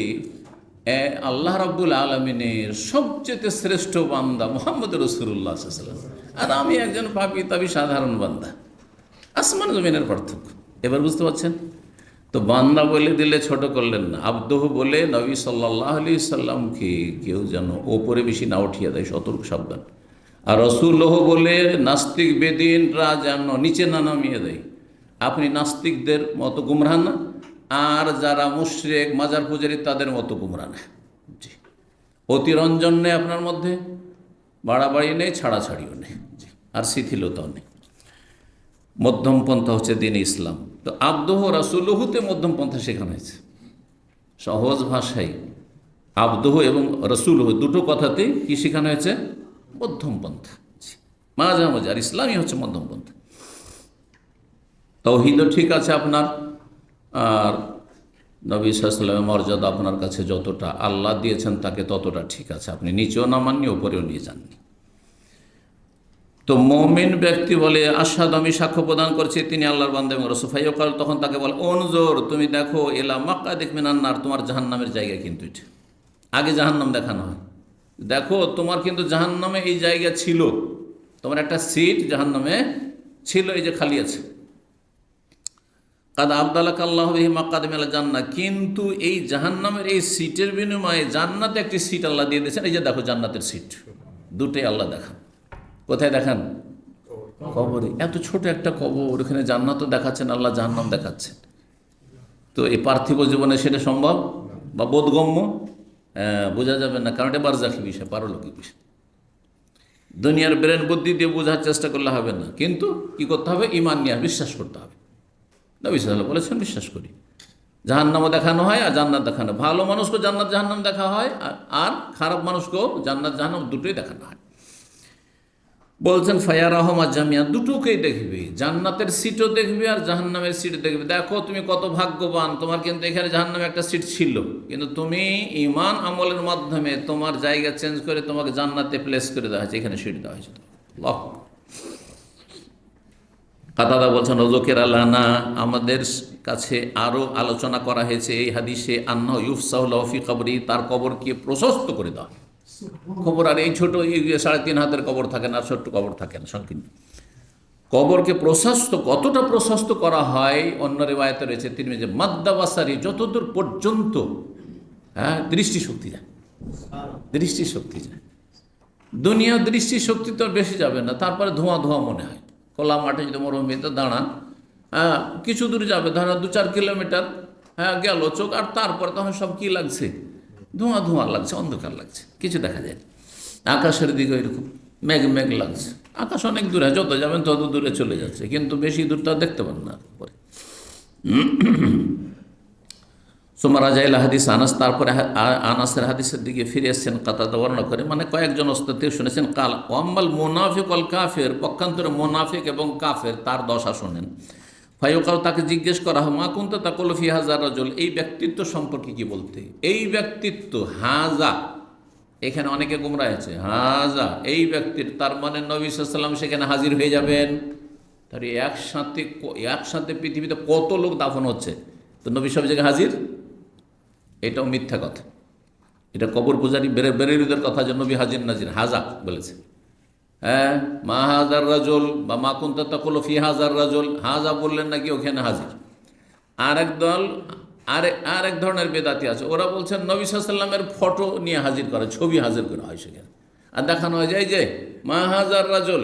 Speaker 1: আল্লাহ রাব্বুল আলামিনের সবচেয়ে শ্রেষ্ঠ বান্দা মুহাম্মদ রাসূলুল্লাহ সাল্লাল্লাহু আলাইহি ওয়াসাল্লাম, আর আমি একজন পাপী তাবি সাধারণ বান্দা, আসমান জমিনের পার্থক্য। এবার বুঝতে পারছেন তো? বান্দা বলে দিলে ছোট করলেন না, আবদহু বলে নবী সাল্লাল্লাহু আলাইহি সাল্লামকে কেউ যেন ওপরে বেশি না উঠিয়ে দেয়, সতর্ক সাবধান। আর রসুলহ বলে নাস্তিক বেদিনরা যেন নিচে না নামিয়ে দেয়। আপনি নাস্তিকদের মতো গুমরাহ না, আর যারা মুশরিক মাজার পূজারী তাদের মতো গুমরাহ না। জি, অতিরঞ্জন নেই আপনার মধ্যে, বাড়াবাড়ি নেই, ছাড়াছাড়িও নেই, জি, আর শিথিলতাও নেই। মধ্যম পন্থা হচ্ছে দিন ইসলাম। তো আব্দুহ রাসূলুহুতে মধ্যম পন্থা শেখানো হয়েছে। সহজ ভাষায় আব্দুহ এবং রাসূলুহু দুটো কথাতেই কি শেখানো হয়েছে? মধ্যম পন্থা, মাঝামাঝি। আর ইসলামই হচ্ছে মধ্যম পন্থা। তাওহীদও ঠিক আছে আপনার, আর নবী সাল্লাল্লাহু আলাইহি ওয়াসাল্লামের মর্যাদা আপনার কাছে যতটা আল্লাহ দিয়েছেন তাকে ততটা ঠিক আছে, আপনি নিচেও নামাননি ওপরেও নিয়ে যাননি। তো মুমিন ব্যক্তি বলে আশহাদু, আমি সাক্ষ্য প্রদান করছি তিনি আল্লাহর বান্দা এবং রাসূল। ফায়াকাল, তখন তাকে বলে উনজুর, তুমি দেখো ইলা মাকআদিক মিনান নার, তোমার জাহান্নামের জায়গা কিন্তু এটা। আগে জাহান্নাম দেখানো হয়, দেখো তোমার কিন্তু জাহান্নামে এই জায়গা ছিল, তোমার একটা সিট জাহান্নামে ছিল, এই যে খালি আছে। কাদ আবদালাকা আল্লাহু বিহি মাকআদিম আল জান্নাহ, কিন্তু এই জাহান্নামের এই সিটের বিনিময়ে জান্নাতে একটি সিট আল্লাহ দিয়ে দিয়েছেন। এই যে দেখো জান্নাতের সিট, দুটোই আল্লাহ দেখান। কোথায় দেখান? কবরে। এত ছোট একটা কবর, ওখানে জান্নাতও দেখাচ্ছেন, আল্লাহ জাহান্নাম দেখাচ্ছেন। তো এই পার্থিব জীবনে সেটা সম্ভব বা বোধগম্য? বোঝা যাবে না, কারণ এটা বারজাখী বিষয়, পারলৌকিক বিষয়। দুনিয়ার ব্রেন বুদ্ধি দিয়ে বোঝার চেষ্টা করলে হবে না, কিন্তু কি করতে হবে? ঈমান নিয়ে বিশ্বাস করতে হবে। নবী সাল্লাল্লাহু আলাইহি ওয়াসাল্লাম বলেছেন বিশ্বাস করি। জাহান্নামও দেখানো হয় আর জান্নাত দেখানো, ভালো মানুষকেও জান্নাত জাহান্নাম দেখা হয়, আর খারাপ মানুষকেও জান্নাত জাহান্নাম দুটোই দেখানো হয়। বলছেন ফায়ারাহুমা জামিয়া, দুটোকেই দেখবে, জান্নাতের সিটও দেখবে আর জাহান্নামের সিট দেখবে। দেখো তুমি কত ভাগ্যবান, তোমার কিন্তু এখানে জাহান্নামে একটা সিট ছিল, কিন্তু তুমি ঈমান আমলের মাধ্যমে তোমার জায়গা চেঞ্জ করে তোমাকে জান্নাতে প্লেস করে দেওয়া হয়েছে, এখানে সিট দেওয়া হয়েছে। আল্লাহ। কাতাদা বলছেন ওযুকিরা লানা, আমাদের কাছে আরও আলোচনা করা হয়েছে এই হাদিসে, আন্নাহু ইউফসাহু লাহু ফি কবরি, তার কবরকে প্রশস্ত করে দেওয়া। কবর আর এই ছোটো 3.5 হাতের কবর থাকে না, ছোট্ট কবর থাকে না, সংকীর্ণ। কবরকে প্রশস্ত, কতটা প্রশস্ত করা হয় অন্য রিওয়ায়াতে রয়েছে তিনি যে মাদ্দাবাসারি, যতদূর পর্যন্ত দৃষ্টিশক্তি যায়, দৃষ্টিশক্তি যায়। দুনিয়া দৃষ্টিশক্তি তো আর বেশি যাবে না, তারপরে ধোঁয়া ধোঁয়া মনে হয়। খোলা মাঠে যদি মরুভূমিতে দাঁড়ান, কিছু দূর যাবে, ধরেন 2-4 কিলোমিটার গেল চোখ, আর তারপরে তখন সব কি লাগছে? ধোঁয়া ধোঁয়া লাগছে, অন্ধকার লাগছে, কিছু দেখা যায়। আকাশের দিকে এরকম মেঘ মেঘ লাগছে, আকাশ অনেক দূরে, যত যাবেন তত দূরে চলে যাচ্ছে, কিন্তু বেশি দূরটা দেখতে পান না। পরে সুমারা জাইল হাদিস আনাস, তারপরে আনাসের হাদিসের দিকে ফিরে এসছেন কাতাদা বর্ণনা করে, মানে কয়েকজন ওস্তাদ শুনেছেন। কাল ওয়াম্মাল মুনাফিক ওয়াল কাফের, পক্ষান্তরে মোনাফিক এবং কাফের তার দশা শোনেন। ফায়ুকাল, তাকে জিজ্ঞেস করা হয় মা কুনতা তাকুলু ফি হাযার রাজুল, এই ব্যক্তিত্ব সম্পর্কে কি বলতে? এই ব্যক্তিত্ব হাজা, এখানে অনেকে গুমরা হয়েছে, হাজা এই ব্যক্তির, তার মানে নবী সাল্লাল্লাহু আলাইহি ওয়াসাল্লাম সেখানে হাজির হয়ে যাবেন। তাহলে একসাথে পৃথিবীতে কত লোক দাফন হচ্ছে, তো নবী সব জায়গায় হাজির? এটাও মিথ্যা কথা, এটা কবর পূজারী বেরেলুদের কথা যে নবী হাজির নাজির, হাজা বলেছে। মা হাজার রাজুল বা মা কুনতা তাকুলু ফি হাজার রাজুল, হাজা বললেন নাকি ওখানে হাজির। আরেক দল, আরেক ধরনের বেদাতি আছে, ওরা বলছেন নবী সাল্লাল্লাহু আলাইহি ওয়াসাল্লামের ফটো নিয়ে হাজির করে, ছবি হাজির করা হয় সেখানে, আর দেখানো হয় যায় যে মা হাজার রাজুল,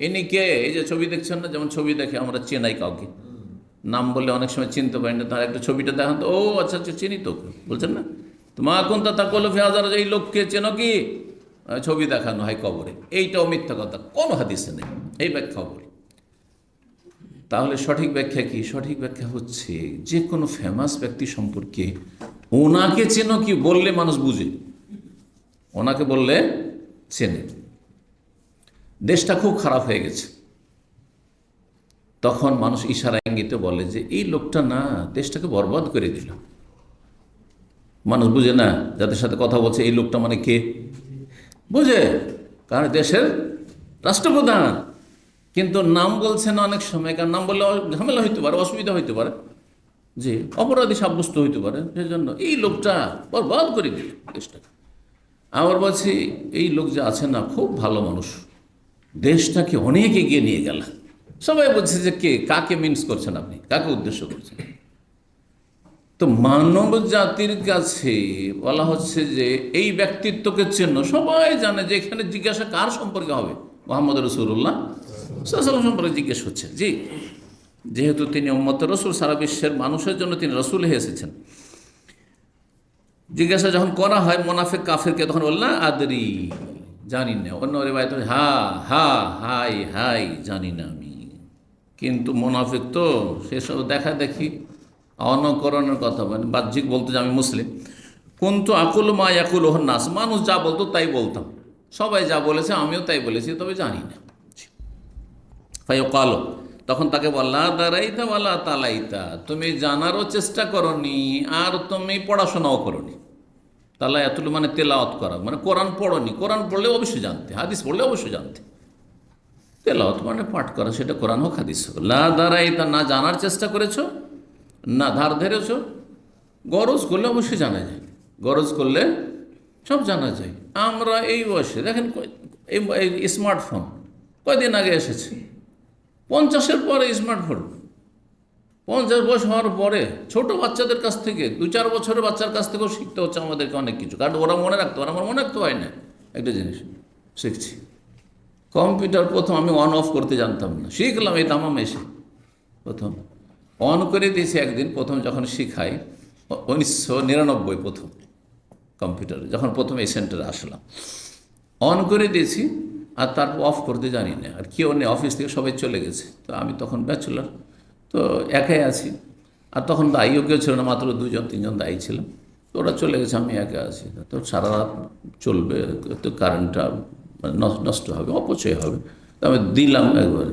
Speaker 1: ইনি কে? এই যে ছবি দেখছেন না, যেমন ছবি দেখে আমরা চেনাই কাউকে, নাম বললে অনেক সময় চিনতে পারি না, তার একটা ছবিটা দেখান তো, ও আচ্ছা আচ্ছা চিনি তো, বলছেন না? তো মা কুনতা তাকুলু ফি হাজার, এই লোককে চেনো কি? ছবি দেখানো হয় কবরে। এইটাও মিথ্যা কথা, কোনো হাদিসে নেই, এই ব্যাখ্যা বলি। তাহলে সঠিক ব্যাখ্যা কি? সঠিক ব্যাখ্যা হচ্ছে যে কোনো ফেমাস ব্যক্তি সম্পর্কে ওনাকে চেনো কি বললে মানুষ বুঝে, ওনাকে বললে চেনে। দেশটা খুব খারাপ হয়ে গেছে, তখন মানুষ ইশারা ইঙ্গিতে বলে যে এই লোকটা না দেশটাকে বরবাদ করে দিল। মানুষ বুঝে না, যাদের সাথে কথা বলছে এই লোকটা মানে কে, বুঝে, কারণ দেশের রাষ্ট্রপ্রধান, কিন্তু নাম বলছে না অনেক সময়, কারণ নাম বললে ঝামেলা হইতে পারে, অসুবিধা হইতে পারে, যে অপরাধী সাব্যস্ত হইতে পারে, সেই জন্য এই লোকটা বরবাদ করে দিল দেশটাকে। আবার বলছি এই লোক যে আছে না খুব ভালো মানুষ, দেশটাকে অনেক এগিয়ে নিয়ে গেল। সবাই বলছে যে কে, কাকে মিনস করছেন আপনি, কাকে উদ্দেশ্য করছেন? তো মানব জাতির কাছে বলা হচ্ছে যে এই ব্যক্তিত্বকে চেনো, সবাই জানে যে এখানে জিজ্ঞাসা কার সম্পর্কে হবে, মোহাম্মদ রসুল্লাহ সাল্লাল্লাহু সম্পর্কে জিজ্ঞেস হচ্ছে। জি, যেহেতু তিনি উম্মত রসুল, সারা বিশ্বের মানুষের জন্য তিনি রসুল হয়ে এসেছেন। জিজ্ঞাসা যখন করা হয় মুনাফিক কাফেরকে, তখন বললেন আদরি, জানি না। অন্য রিওয়ায়াতে হাই হাই, জানি না আমি। কিন্তু মুনাফিক তো সেসব দেখা দেখি অনুকরণের কথা, মানে বাহ্যিক বলতো যে আমি মুসলিম। কুনতু আকুল মা ইয়াকুল নাস, মানুষ যা বলতো তাই বলতাম, সবাই যা বলেছে আমিও তাই বলেছি, তবে জানি না। ফায়ুকাল, তখন তাকে বললা দাঁড়াইতা ওয়ালা তালাইতা, তুমি জানারও চেষ্টা করনি আর তুমি পড়াশোনাও করনি। তালায়াতুল মানে তেলাওয়াত করা, মানে কোরআন পড়নি। কোরআন পড়লে অবশ্যই জানতে, হাদিস পড়লে অবশ্যই জানতে। তেলাওয়াত মানে পাঠ করা, সেটা কোরআন হোক হাদিস হোক। লা দাঁড়াইতা, না জানার চেষ্টা করেছো, না ধার ধরেছ। গরজ করলে অবশ্যই জানা যায়, গরজ করলে সব জানা যায়। আমরা এই বয়সে দেখেন, এই স্মার্টফোন কয়দিন আগে এসেছে, 50-এর পরে স্মার্টফোন। 50 বয়স হওয়ার পরে ছোট বাচ্চাদের কাছ থেকে, 2-4 বছরের বাচ্চার কাছ থেকেও শিখতে হচ্ছে আমাদেরকে অনেক কিছু, কারণ ওরা মনে রাখতে, ওরা আমার মনে রাখতে হয় না। একটা জিনিস শিখছি, কম্পিউটার প্রথম আমি অন অফ করতে জানতাম না, শিখলাম এই দামাম এসে। প্রথম অন করে দিয়েছি একদিন, প্রথম যখন শিখাই 1999 প্রথম কম্পিউটারে, যখন প্রথম এই সেন্টারে আসলাম, অন করে দিয়েছি আর তারপর অফ করতে জানি না। আর কেউ নেই, অফিস থেকে সবাই চলে গেছে, তো আমি তখন ব্যাচেলর, তো একাই আছি। আর তখন দায়ীও কেউ ছিল না, মাত্র 2-3 জন দায়ী ছিলাম। তো ওরা চলে গেছে, আমি একা আছি। তো সারা রাত চলবে, তো কারেন্টটা নষ্ট হবে, অপচয় হবে। তো আমি দিলাম একবারে,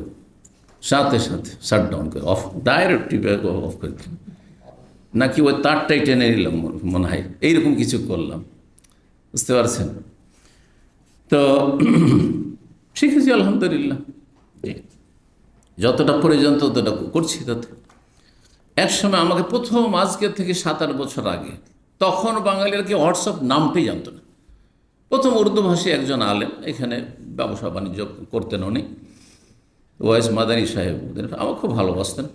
Speaker 1: সাথে সাথে শাটডাউন করে, অফ ডাইরেক্ট টিপে অফ করে দিলাম, নাকি ওই তারটাই টেনে নিলাম মনে হয়, এইরকম কিছু করলাম, বুঝতে পারছেন? তো শিখেছি আলহামদুলিল্লাহ, যতটা প্রয়োজন ততটা করছি। তাতে একসময় আমাকে প্রথম, আজকের থেকে 7-8 বছর আগে, তখন বাঙালিরা কি হোয়াটসঅ্যাপ নামটাই জানতো না। প্রথম উর্দুভাষী একজন আলেম, এখানে ব্যবসা বাণিজ্য করতেন উনি, ওয়াইস মাদানী সাহেব, আমার খুব ভালোবাসতেন।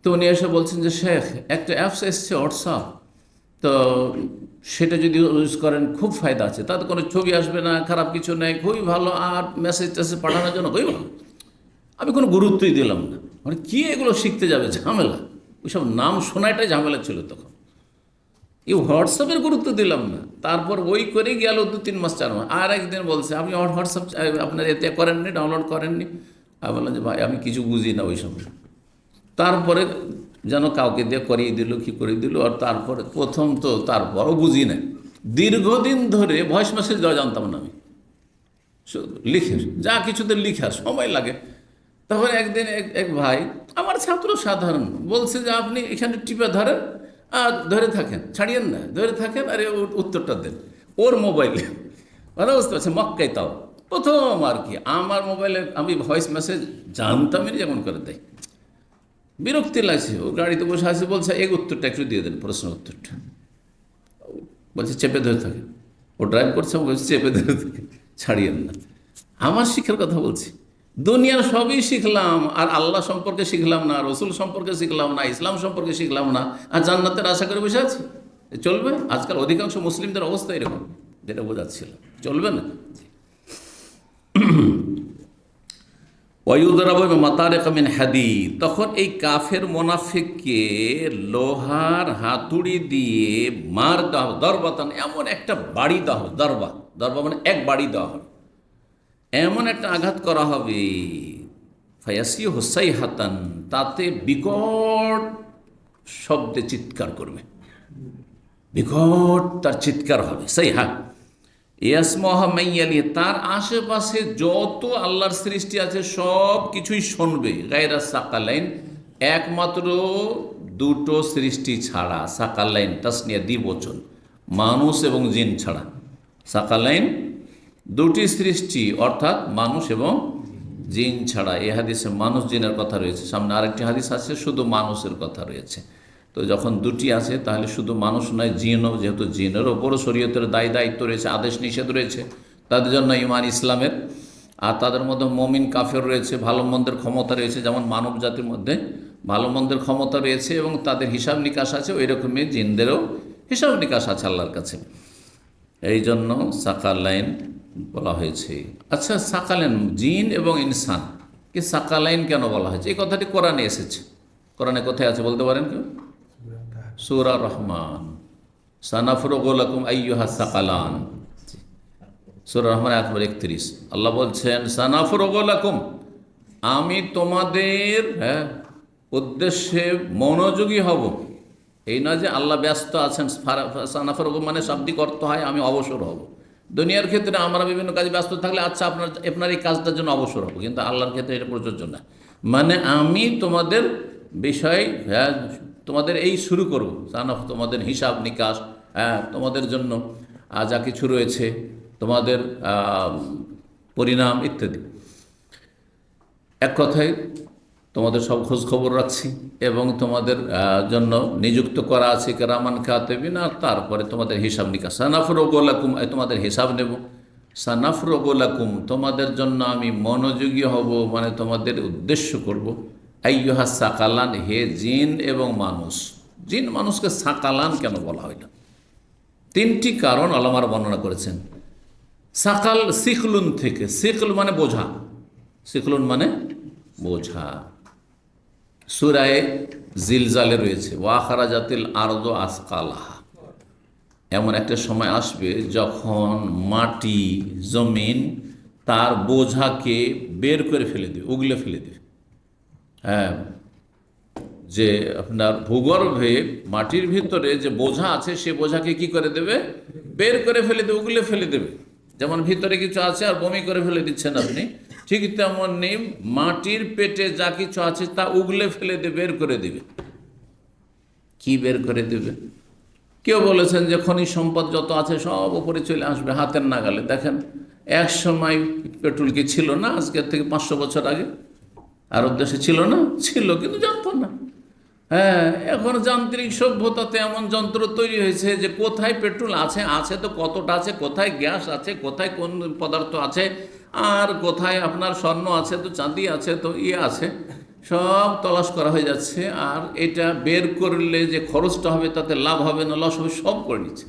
Speaker 1: তো উনি এসে বলছেন যে শেখ, একটা অ্যাপস এসছে হোয়াটসঅ্যাপ, তো সেটা যদি ইউজ করেন খুব ফায়দা আছে, তাতে কোনো ছবি আসবে না, খারাপ কিছু নেই, খুবই ভালো, আর মেসেজ টেসেজ পাঠানোর জন্য খুবই ভালো। আমি কোনো গুরুত্বই দিলাম না, মানে কি এগুলো শিখতে যাবে, ঝামেলা, ওইসব নাম শোনাটাই ঝামেলা ছিল তখন। এই হোয়াটসঅ্যাপের গুরুত্ব দিলাম না। তারপর ওই করেই গেল 2-3 মাস 4 মাস। আর একদিন বলছে আপনি হোয়াটসঅ্যাপ আপনার এতে করেননি, ডাউনলোড করেননি। আমি বললাম যে ভাই আমি কিছু বুঝি না ওই সময়। তারপরে যেন কাউকে দিয়ে করিয়ে দিল, কি করে দিল। আর তারপরে প্রথম তো তারপরও বুঝি না, দীর্ঘদিন ধরে ভয়েস মেসেজ দেওয়া জানতাম না আমি, লিখে যা কিছুতে লিখা সময় লাগে। তখন একদিন এক ভাই, আমার ছাত্র সাধারণ, বলছে যে আপনি এখানে টিপে ধরেন আর ধরে থাকেন, ছাড়িয়েন না, ধরে থাকেন আর উত্তরটা দেন ওর মোবাইলে। কথা বুঝতে পারছি, মক্কাই তাও প্রথম আর কি। আমার মোবাইলে আমি ভয়েস মেসেজ জানতামই না, যেমন করে দেয়। বিরক্তি লাগছে, ও গাড়িতে বসে আছে, বলছে এই উত্তরটা একটু দিয়ে দেন, প্রশ্ন উত্তরটা। বলছে চেপে ধরে থাকেন, ও ড্রাইভ করছে, বলছে চেপে ধরে থাকেন, ছাড়িয়েন না। আমার শিক্ষার কথা বলছি, দুনিয়ার সবই শিখলাম আর আল্লাহ সম্পর্কে শিখলাম না, রসুল সম্পর্কে শিখলাম না, ইসলাম সম্পর্কে শিখলাম না, আর জান্নাতের আশা করে বসে আছি। চলবে? আজকাল অধিকাংশ মুসলিমদের অবস্থা এরকম, যেটা বোঝাচ্ছিল, চলবে না। মাতারেকামিন হাদিদ, তখন এই কাফের মোনাফিককে লোহার হাতুড়ি দিয়ে মার দেওয়া, দরবাতান, এমন একটা বাড়ি দেওয়া হবে, দরবা মানে এক বাড়ি দেওয়া হবে, এমন একটা আঘাত করা হবে, ফায়াসি হোসাই হাতান, তাতে বিকট শব্দে চিৎকার করবে, বিকট তার চিৎকার হবে। সেই হা ইয়াসমহামাইয়ালি, তার আশেপাশে যত আল্লাহর সৃষ্টি আছে সব কিছুই শুনবে। গায়রা সাকালাইন, একমাত্র 2টো সৃষ্টি ছাড়া, সাকালাইন তাসনিয়া দ্বিবচন, মানুষ এবং জিন ছাড়া। সাকালাইন 2টি সৃষ্টি, অর্থাৎ মানুষ এবং জিন ছাড়া। এই হাদিসে মানুষ জিনের কথা রয়েছে, সামনে আরেকটি হাদিস আছে শুধু মানুষের কথা রয়েছে। তো যখন 2টি আছে তাহলে শুধু মানুষ নয়, জিনও, যেহেতু জিনের ওপরও শরীয়তের দায়িত্ব রয়েছে, আদেশ নিষেধ রয়েছে, তাদের জন্য ইমান ইসলামের। আর তাদের মধ্যে মুমিন কাফের রয়েছে, ভালো মন্দের ক্ষমতা রয়েছে, যেমন মানব জাতির মধ্যে ভালো মন্দের ক্ষমতা রয়েছে এবং তাদের হিসাব নিকাশ আছে, ওই রকমই জিনদেরও হিসাব নিকাশ আছে আল্লাহর কাছে। এই জন্য সাকালাইন বলা হয়েছে। আচ্ছা, সাকালাইন জিন এবং ইনসান কি সাকালাইন কেন বলা হয়েছে? এই কথাটি কোরআনে এসেছে। কোরআনে কোথায় আছে বলতে পারেন কেউ? সূরা রহমান, সানাফরুগু লাকুম আইয়ুহা সাকালান। সূরা রহমান আয়াত নম্বর 31 আল্লাহ বলছেন সানাফরুগু লাকুম, আমি তোমাদের উদ্দেশ্যে মনোযোগী হব। এই নয় যে আল্লাহ ব্যস্ত আছেন। সানাফরুগু মানে শাব্দিক অর্থ হয় আমি অবসর হব। দুনিয়ার ক্ষেত্রে আমরা বিভিন্ন কাজে ব্যস্ত থাকলে আচ্ছা আপনার এই কাজটার জন্য অবসর হব, কিন্তু আল্লাহর ক্ষেত্রে এটা প্রযোজ্য না। মানে আমি তোমাদের বিষয় তোমাদের এই শুরু করব, তোমাদের হিসাব নিকাশ, তোমাদের জন্য যা কিছু রয়েছে, তোমাদের পরিণাম ইত্যাদি। এক কথায় তোমাদের সব খোঁজ খবর রাখছি এবং তোমাদের জন্য নিযুক্ত করা আছে কেরামান কাতিবিন, আর তারপরে তোমাদের হিসাব নিকাশ। সানাফরুগু লাকুম, তোমাদের হিসাব নেব। সানাফরুগু লাকুম, তোমাদের জন্য আমি মনোযোগী হব, মানে তোমাদের উদ্দেশ্য করব। আইয়ুহা সাকালান, হে জিন এবং মানুষ। জিন মানুষকে সাকালান কেন বলা হয় না? তিনটি কারণ আলেমরা বর্ণনা করেছেন। সাকাল সিকলুন থেকে, সিকল মানে বোঝা, সিকলুন মানে বোঝা। সূরায়ে জিলজালে রয়েছে ওয়া আখরাজাতিল আরদু আসকালাহা, এমন একটা সময় আসবে যখন মাটি জমিন তার বোঝাকে বের করে ফেলে দেবে, উগলে ফেলে দেবে। যে আপনার ভূগর্ভে মাটির ভিতরে যে বোঝা আছে সে বোঝাকে কি করে দেবে? বের করে ফেলে দেবে, উগলে ফেলে দেবে। যেমন ভিতরে কিছু আছে আর বমি করে ফেলে দিচ্ছেন আপনি, ঠিক তেমনি মাটির পেটে যা কিছু আছে তা উগলে ফেলে দেবে, বের করে দেবে। কি বের করে দেবে? কেউ বলেছেন যে খনিজ সম্পদ যত আছে সব উপরে চলে আসবে হাতের নাগালে। দেখেন, এক সময় পেট্রোল কি ছিল না? আজকের থেকে 500 বছর আগে আরব দেশে ছিল না? ছিল, কিন্তু জানতো না। এখন যান্ত্রিক সভ্যতাতে এমন যন্ত্র তৈরি হয়েছে যে কোথায় পেট্রোল আছে, আছে তো কতটা আছে, কোথায় গ্যাস আছে, কোথায় কোন পদার্থ আছে, আর কোথায় আপনার স্বর্ণ আছে, তো চাঁদি আছে, তো আছে, সব তলাশ করা হয়ে যাচ্ছে। আর এটা বের করলে যে খরচটা হবে তাতে লাভ হবে না লস হবে, সব করে নিচ্ছে।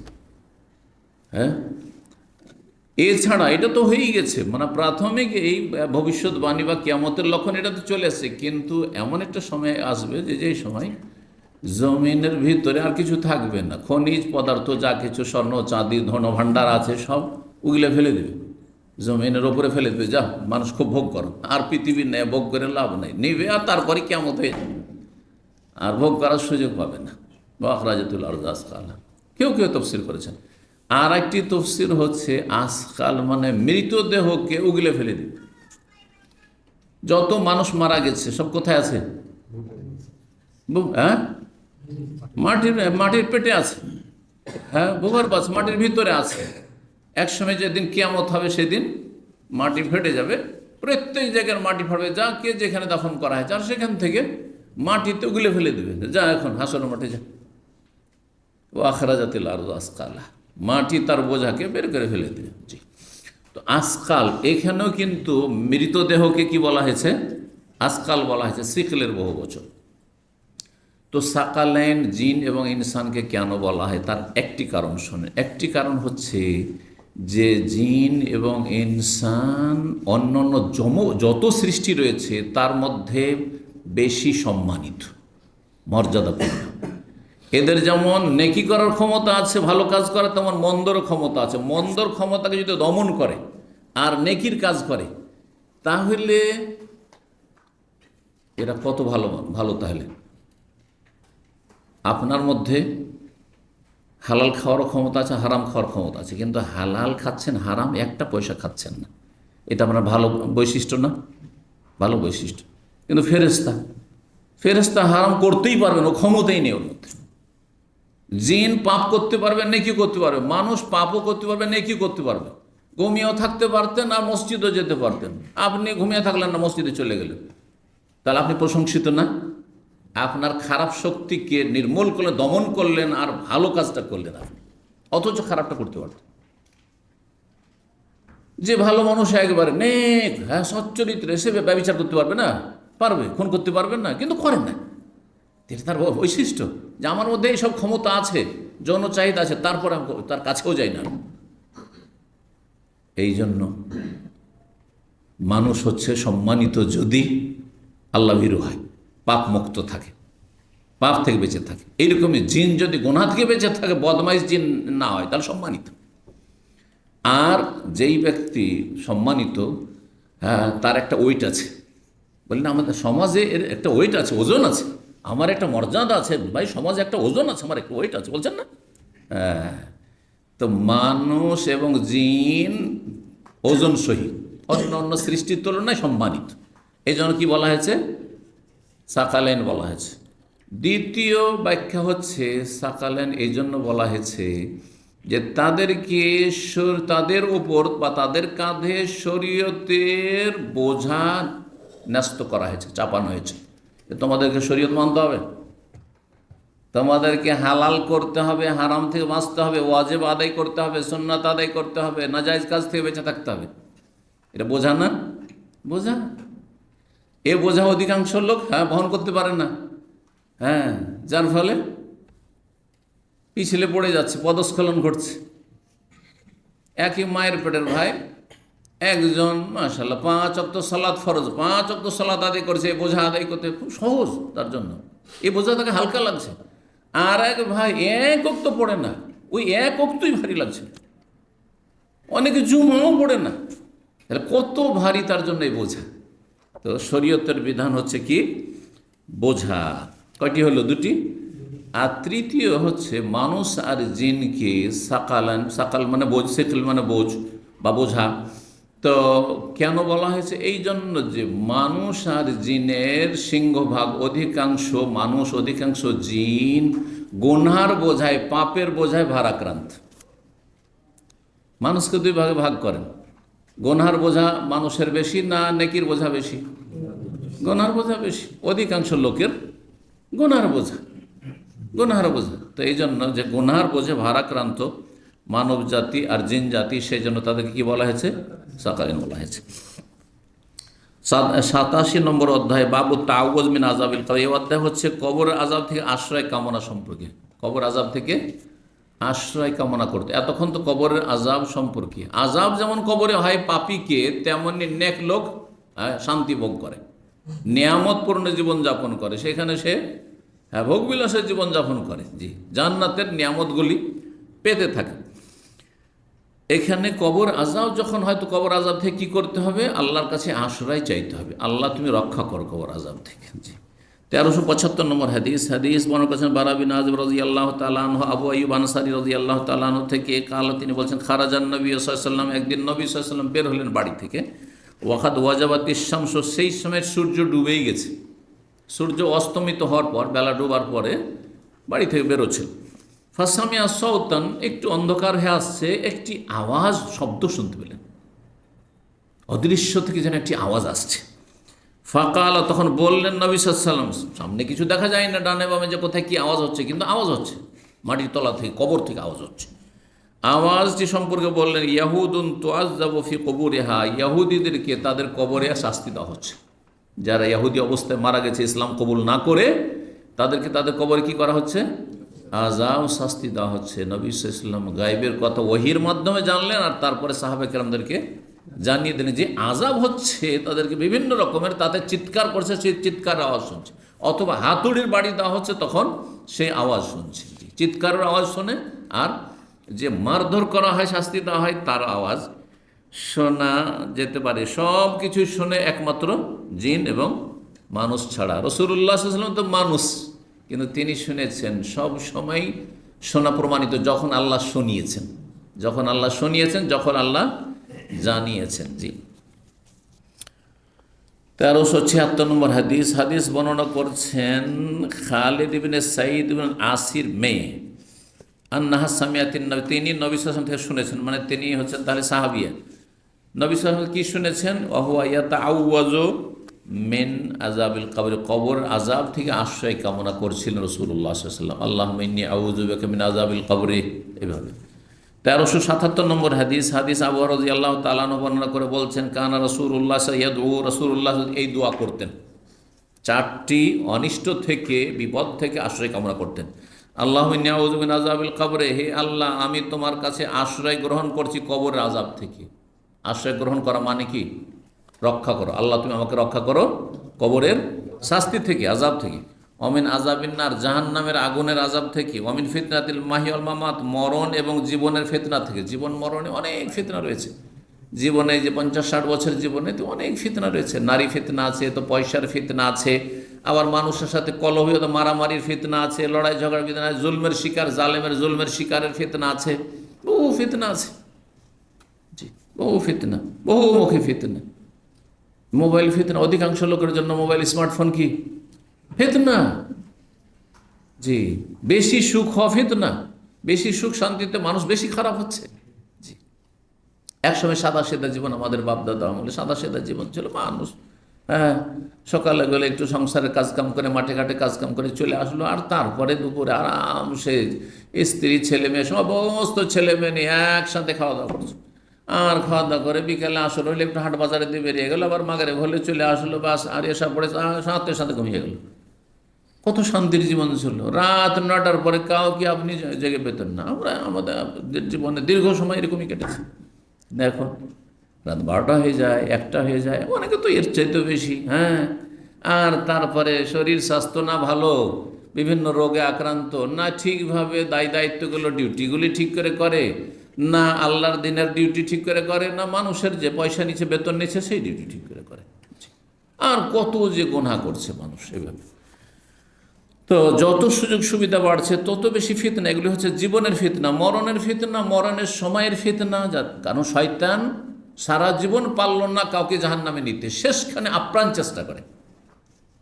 Speaker 1: এছাড়া এটা তো হয়েই গেছে, মানে প্রাথমিক এই ভবিষ্যৎবাণী বা কিয়ামতের লক্ষণ এটা তো চলে আসছে। কিন্তু এমন একটা সময় আসবে যেই সময় জমিনের ভিতরে আর কিছু থাকবে না, খনিজ পদার্থ যা কিছু স্বর্ণ চাঁদি ধন ভাণ্ডার আছে সব উগলে ফেলে দেবে, জমিনের ওপরে ফেলে দেবে। যা মানুষ খুব ভোগ করো, আর পৃথিবীর নেই, ভোগ করে লাভ নেই, নিবে আর তারপরে কিয়ামত হয়ে যাবে, আর ভোগ করার সুযোগ পাবে না। ওয়া আখরাজাতুল আরদু আসকালাহা, কেউ কেউ তাফসীর করেছেন। আর একটি তফসির হচ্ছে আসকাল মানে মৃতদেহকে উগলে ফেলে দিবে। যত মানুষ মারা গেছে সব কোথায় আছে? মাটির পেটে আছে, ভূগর্ভ আছে, মাটির ভিতরে আছে। এক সময় যেদিন কিয়ামত হবে সেদিন মাটি ফেটে যাবে, প্রত্যেক জায়গার মাটি ফাটবে, যা কে যেখানে দাফন করা হয়েছে আর সেখান থেকে মাটিতে উগলে ফেলে দেবে। যা এখন হাসরের মাঠে যা। ওয়া আখরাজাতিল আরদু আসকালাহা, মাটি তার বোঝাকে বের করে ফেলে দেবে। জি, তো আসকাল এখানেও কিন্তু মৃতদেহকে কি বলা হয়েছে? আসকাল বলা হয়েছে, সিকলের বহু বচন। তো সাকালাইন জিন এবং ইনসানকে কেন বলা হয় তার একটি কারণ শোনেন। একটি কারণ হচ্ছে যে জিন এবং ইনসান অন্যান্য যত সৃষ্টি রয়েছে তার মধ্যে বেশি সম্মানিত, মর্যাদাপূর্ণ। এদের যেমন নেকি করার ক্ষমতা আছে, ভালো কাজ করে, তেমন মন্দর ক্ষমতা আছে। মন্দর ক্ষমতাকে যদি দমন করে আর নেকির কাজ করে তাহলে এরা কত ভালো। তাহলে আপনার মধ্যে হালাল খাওয়ার ক্ষমতা আছে, হারাম খাওয়ার ক্ষমতা আছে, কিন্তু হালাল খাচ্ছেন, হারাম একটা পয়সা খাচ্ছেন না। এটা আপনার ভালো বৈশিষ্ট্য না? ভালো বৈশিষ্ট্য। কিন্তু ফেরেশতা হারাম করতেই পারবেন, ও ক্ষমতাই নেই ওর মধ্যে। জিন পাপ করতে পারবে, নেকি করতে পারবে। মানুষ পাপও করতে পারবে, নেকি করতে পারবে। ঘুমিয়েও থাকতে পারতেন আর মসজিদও যেতে পারতেন। আপনি ঘুমিয়ে থাকলেন না, মসজিদে চলে গেলেন, তাহলে আপনি প্রশংসিত না? আপনার খারাপ শক্তিকে নির্মূল করলেন, দমন করলেন, আর ভালো কাজটা করলেন আপনি, অথচ খারাপটা করতে পারতেন। যে ভালো মানুষ একবারে নেক, সচ্চরিত্রে, সে ব্যভিচার করতে পারবে না? পারবে। খুন করতে পারবেন না, কিন্তু করেন না। এটা তার বৈশিষ্ট্য যে আমার মধ্যে এইসব ক্ষমতা আছে, যৌন চাহিদা আছে, তারপর আমি তার কাছেও যাই না। এই জন্য মানুষ হচ্ছে সম্মানিত যদি আল্লাহ ভীরু হয়, পাপ মুক্ত থাকে, পাপ থেকে বেঁচে থাকে। এইরকমই জিন যদি গুনাহ থেকে বেঁচে থাকে, বদমাইশ জিন না হয়, তাহলে সম্মানিত। আর যেই ব্যক্তি সম্মানিত, তার একটা ওয়েট আছে। বললেন আমাদের সমাজে এর একটা ওয়েট আছে, ওজন আছে, আমার একটা মর্যাদা আছে ভাই, সমাজে একটা ওজন আছে, আমার একটা ওয়েট আছে, বলছেন না? তো মানুষ এবং জিন ওজন সহি, অন্য অন্য সৃষ্টির তুলনায় সম্মানিত। এই জন্য কি বলা হয়েছে? সাকালেন বলা হয়েছে। দ্বিতীয় ব্যাখ্যা হচ্ছে সাকালেন এই জন্য বলা হয়েছে যে তাদেরকে তাদের ওপর বা তাদের কাঁধে শরীয়তের বোঝা ন্যস্ত করা হয়েছে, চাপানো হয়েছে। তোমাদেরকে শরীয়ত মানতে হবে, তোমাদেরকে হালাল করতে হবে, হারাম থেকে বাঁচতে হবে, ওয়াজিব আদায় করতে হবে, সুন্নাত আদায় করতে হবে, নাজায়েজ কাজ থেকে বেঁচে থাকতে হবে। এটা বোঝা না? বোঝা। এ বোঝা অধিকাংশ লোক বহন করতে পারে না। যার ফলে পিছলে পড়ে যাচ্ছে, পদস্খলন ঘটছে। একই মায়ের পেটের ভাই, একজন মাশাআল্লাহ 5 ওয়াক্ত সালাত ফরজ, 5 ওয়াক্ত সালাত আদায় করছে, এই বোঝা আদায় করতে খুব সহজ তার জন্য, এই বোঝা তাকে হালকা লাগছে। আর এক ভাই 1 ওয়াক্ত পড়ে না, ওই 1 ওয়াক্তই ভারী লাগছে। অনেকে জুমাও পড়ে না, তাহলে কত ভারী তার জন্য এই বোঝা। তো শরীয়তের বিধান হচ্ছে কি? বোঝা। কয়টি হলো? 2টি। আর তৃতীয় হচ্ছে মানুষ আর জিনকে সাকালান, সাকাল মানে বোঝ, সেকেল মানে বোঝ বা বোঝা। তো কেন বলা হয়েছে? এই জন্য যে মানুষ আর জিনের সিংহভাগ, অধিকাংশ মানুষ, অধিকাংশ জিন গুনহার বোঝায়, পাপের বোঝায় ভারাক্রান্ত। মানুষকে 2 ভাগে ভাগ করেন। গুনহার বোঝা মানুষের বেশি না নেকির বোঝা বেশি? গুনহার বোঝা বেশি। অধিকাংশ লোকের গুনহার বোঝা, গুনহার বোঝা। তো এই জন্য যে গুনহার বোঝে ভারাক্রান্ত মানব জাতি আর জিন জাতি, সেই জন্য তাদেরকে কি বলা হয়েছে? সাকালিন বলা হয়েছে। 87 নম্বর অধ্যায়, বাবু তাওয়াজ মিন আযাবিল কবর। এই অধ্যায় হচ্ছে কবরের আযাব থেকে আশ্রয় কামনা সম্পর্কে। কবর আযাব থেকে আশ্রয় কামনা করতে। এতক্ষণ তো কবরের আযাব সম্পর্কে। আযাব যেমন কবরে হয় পাপীকে, তেমনি নেক লোক শান্তি ভোগ করে, নিয়ামতপূর্ণ জীবনযাপন করে, সেখানে সে ভোগবিলাসের জীবনযাপন করে। জি, জান্নাতের নিয়ামতগুলি পেতে থাকে। এখানে কবর আযাব যখন হয়, তো কবর আযাব থেকে কী করতে হবে? আল্লাহর কাছে আশ্রয় চাইতে হবে, আল্লাহ তুমি রক্ষা করো কবর আযাব থেকে। জি। 1375 নম্বর হাদিস বর্ণনা করেছেন বারা বিন আযিব রাদিয়াল্লাহু তাআলা আনহু, আবু আইয়ুব আনসারী রাদিয়াল্লাহু তাআলা আনহু থেকে কাল, তিনি বলছেন খারাজান নবী সাল্লাল্লাহু আলাইহি ওয়াসাল্লাম, একদিন নবী সাল্লাল্লাহু আলাইহি ওয়াসাল্লাম বের হলেন বাড়ি থেকে। ওয়াকাদ ওয়াজাবাতিশ শামসু, সেই সময় সূর্য ডুবেই গেছে। সূর্য অস্তমিত হওয়ার পর, বেলা ডোবার পরে বাড়ি থেকে বেরোচ্ছেন। ফাসামিয়া সাওতান, একটু অন্ধকার হয়ে আসছে, একটি আওয়াজ, শব্দ শুনতে পেলেন। অদৃশ্য থেকে যেন একটি আওয়াজ আসছে। ফাকালা, তখন বললেন নবী সাল্লাল্লাহু আলাইহি ওয়াসাল্লাম, সামনে কিছু দেখা যায় না, ডানে বামে যে কোথায় কি আওয়াজ হচ্ছে, কিন্তু আওয়াজ হচ্ছে, মাটির তলা থেকে, কবর থেকে আওয়াজ হচ্ছে। আওয়াজটি সম্পর্কে বললেন ইয়াহুদুন তুআযযাবু ফি কুবুরিহা, ইয়াহুদীদেরকে তাদের কবরে শাস্তি দেওয়া হচ্ছে। যারা ইয়াহুদি অবস্থায় মারা গেছে, ইসলাম কবুল না করে, তাদেরকে তাদের কবরে কি করা হচ্ছে? আযাব, শাস্তি দেওয়া হচ্ছে। নবী সাল্লাল্লাহু আলাইহি ওয়াসাল্লাম গায়বের কথা ওহীর মাধ্যমে জানলেন, আর তারপরে সাহাবা কেরামদেরকে জানিয়ে দিলেন যে আযাব হচ্ছে তাদেরকে বিভিন্ন রকমের, তাতে চিৎকার করছে, সেই চিৎকার আওয়াজ শুনছে, অথবা হাতুড়ির বাড়ি দেওয়া হচ্ছে, তখন সেই আওয়াজ শুনছে। চিৎকারের আওয়াজ শোনে, আর যে মারধর করা হয়, শাস্তি দেওয়া হয়, তার আওয়াজ শোনা যেতে পারে। সব কিছু শুনে একমাত্র জিন এবং মানুষ ছাড়া। রাসূলুল্লাহ সাল্লাল্লাহু আলাইহি ওয়াসাল্লাম তো মানুষ, কিন্তু তিনি শুনেছেন। সব সময় শোনা প্রমাণিত, যখন আল্লাহ শুনিয়েছেন, যখন আল্লাহ শুনিয়েছেন, যখন আল্লাহ জানিয়েছেন। জি। 1376 নম্বর হাদিস বর্ণনা করছেন খালিদ ইবনে সাঈদ ইবনে আসির মেয়ে, আন্নাহা সামিয়াতিন নবী, তিনি নবী সাল্লাল্লাহু আলাইহি ওয়াসাল্লাম থেকে শুনেছেন, মানে তিনি হচ্ছেন তাহলে সাহাবিয়া। নবী সাল্লাল্লাহু আলাইহি ওয়াসাল্লাম কি শুনেছেন? ওয়াহুয়া ইয়াতাআওয়াযু মিন আযাবিল কবর, কবর আযাব থেকে আশ্রয় কামনা করছিলেন রাসূলুল্লাহ সাল্লাল্লাহু আলাইহি ওয়াসাল্লাম। আল্লাহুম্মা ইন্নী আউযু বিকা মিন আযাবিল কবরি, এভাবে। 1377 নম্বর হাদিস আবু হুরায়রা রাদিয়াল্লাহু তাআলা আনহু বর্ণনা করে বলছেন কানা রাসূলুল্লাহ ইয়াদউ, রাসূলুল্লাহ এই দোয়া করতেন, 4টি অনিষ্ট থেকে, বিপদ থেকে আশ্রয় কামনা করতেন। আল্লাহুম্মা ইন্নী আউযু মিন আযাবিল কবরি, হে আল্লাহ আমি তোমার কাছে আশ্রয় গ্রহণ করছি কবরের আযাব থেকে। আশ্রয় গ্রহণ করা মানে কি? রক্ষা করো, আল্লাহ তুমি আমাকে রক্ষা করো কবরের শাস্তি থেকে, আযাব থেকে। অমিন আযাবিন্নার, জাহান্নামের আগুনের আযাব থেকে। অমিন ফিতনাতিল মাহিয়াল মামাত, মরণ এবং জীবনের ফিতনা থেকে। জীবন মরণে অনেক ফিতনা রয়েছে। জীবনে যে 50-60 বছর জীবনে তো অনেক ফিতনা রয়েছে। নারী ফিতনা আছে, তো পয়সার ফিতনা আছে, আবার মানুষের সাথে কলহ, মারামারির ফিতনা আছে, লড়াই ঝগড়ার ফিতনা আছে, জুলমের শিকার, জালেমের জুলমের শিকারের ফিতনা আছে, বহু ফিতনা আছে। জি, বহু ফিতনা, বহুমুখী ফিতনা। মোবাইল ফিতনা, অধিকাংশ লোকের জন্য মোবাইল, স্মার্টফোন কি ফিতনা। জি, বেশি সুখ হওয়া ফিতনা, বেশি সুখ শান্তিতে মানুষ বেশি খারাপ হচ্ছে। জি, একসময় সাদা সেদা জীবন, আমাদের বাপদাদা আমলে সাদা সেদা জীবন ছিল। মানুষ সকালে গেলে একটু সংসারের কাজকাম করে, মাঠে ঘাটে কাজকাম করে চলে আসলো, আর তারপরে দুপুরে আরামসে স্ত্রী ছেলে মেয়ে, সমস্ত ছেলে মেয়ে নিয়ে একসাথে খাওয়া দাওয়া করছে। আর খাওয়া দাওয়া করে বিকেলে আসর হলে একটু হাট বাজারে দিয়ে বেরিয়ে গেল, আবার মাগরিব হলে চলে আসলো, বাস আর এসব পড়ে সাথে সাথে ঘুমিয়ে গেল। কত শান্তির জীবন ছিল। রাত 9টার পরে কাউকে আপনি জেগে পেতেন না। আমরা আমাদের জীবনে দীর্ঘ সময় এরকমই কেটেছে। দেখো, রাত 12টা হয়ে যায়, 1টা হয়ে যায়, অনেকে তো এর চাইতেও বেশি। আর তারপরে শরীর স্বাস্থ্য না ভালো, বিভিন্ন রোগে আক্রান্ত, না ঠিকভাবে দায়িত্বগুলো ডিউটিগুলি ঠিক করে করে, না আল্লাহর দিনের ডিউটি ঠিক করে করে, না মানুষের যে পয়সা নিচ্ছে, বেতন নিচ্ছে, সেই ডিউটি ঠিক করে করে। আর কত যে গুনাহ করছে মানুষ এভাবে। তো যত সুযোগ সুবিধা বাড়ছে তত বেশি ফিতনা। এগুলি হচ্ছে জীবনের ফিতনা, মরণের ফিতনা, মরণের সময়ের ফিতনা। কারণ শয়তান সারা জীবন পারল না কাউকে জাহান্নামে নিতে, শেষখানে আপ্রাণ চেষ্টা করে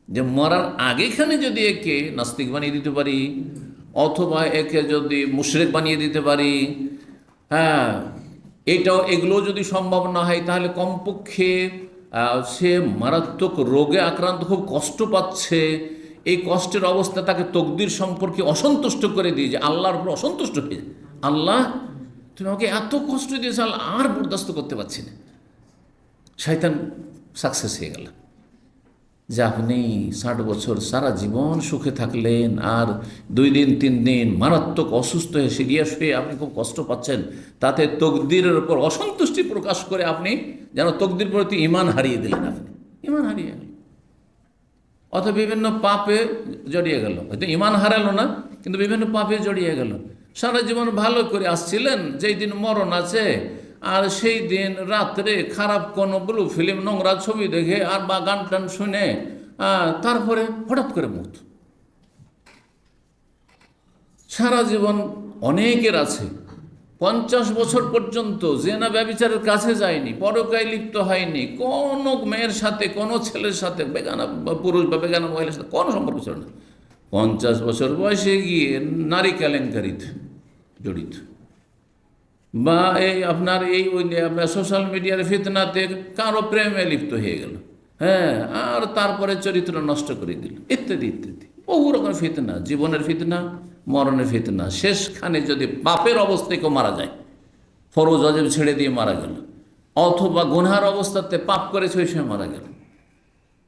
Speaker 1: যে মরার আগেখানে যদি একে নাস্তিক বানিয়ে দিতে পারি, অথবা একে যদি মুশরিক বানিয়ে দিতে পারি, এগুলো যদি সম্ভব না হয়, তাহলে কমপক্ষে সে মারাত্মক রোগে আক্রান্ত, খুব কষ্ট পাচ্ছে, এই কষ্টের অবস্থা তাকে তকদির সম্পর্কে অসন্তুষ্ট করে দিয়ে, যে আল্লাহর উপর অসন্তুষ্ট হয়ে যায়। আল্লাহ, তুমি আমাকে এত কষ্ট দিয়েছে, আল্লাহ আর বরদাস্ত করতে পারছি না। শয়তান সাকসেস হয়ে গেল যে আপনি 60 বছর সারা জীবন সুখে থাকলেন, আর 2 দিন 3 দিন মারাত্মক অসুস্থ হয়ে সিরিয়াস হয়ে আপনি খুব কষ্ট পাচ্ছেন, তাতে তকদিরের উপর অসন্তুষ্টি প্রকাশ করে আপনি যেন তকদির প্রতি ঈমান হারিয়ে দিলেন। আপনি ঈমান হারিয়ে গেলেন, অথবা বিভিন্ন পাপে জড়িয়ে গেল। হয়তো ঈমান হারালো না, কিন্তু বিভিন্ন পাপে জড়িয়ে গেল। সারা জীবন ভালো করে আসছিলেন, যেই দিন মরণ আছে, আর সেই দিন রাত্রে খারাপ কোনো ব্লু ফিল্ম, নোংরা ছবি দেখে আর বা গান টান শুনে তারপরে হঠাৎ করে মৃত্যু। সারা জীবন অনেকের আছে 50 বছর পর্যন্ত জেনা ব্যভিচারের কাছে যায়নি, পরকায় লিপ্ত হয়নি, কোনো মেয়ের সাথে, কোনো ছেলের সাথে, বেগানা পুরুষ বা বেগানা মহিলার সাথে কোনো সম্পর্ক ছিল না। 50 বছর বয়সে গিয়ে নারী কেলেঙ্কারিতে জড়িত, বা আপনার সোশ্যাল মিডিয়ার ফিতনাতে কারো প্রেমে লিপ্ত হয়ে গেল, আর তারপরে চরিত্র নষ্ট করে দিল, ইত্যাদি ইত্যাদি বহু রকম ফিতনা, জীবনের ফিতনা, মরণের ফিতনা। শেষখানে যদি পাপের অবস্থায় কেউ মারা যায়, ফরজ ওয়াজিব ছেড়ে দিয়ে মারা গেল, অথবা গুনহার অবস্থাতে পাপ করেছে ওই সময় মারা গেল,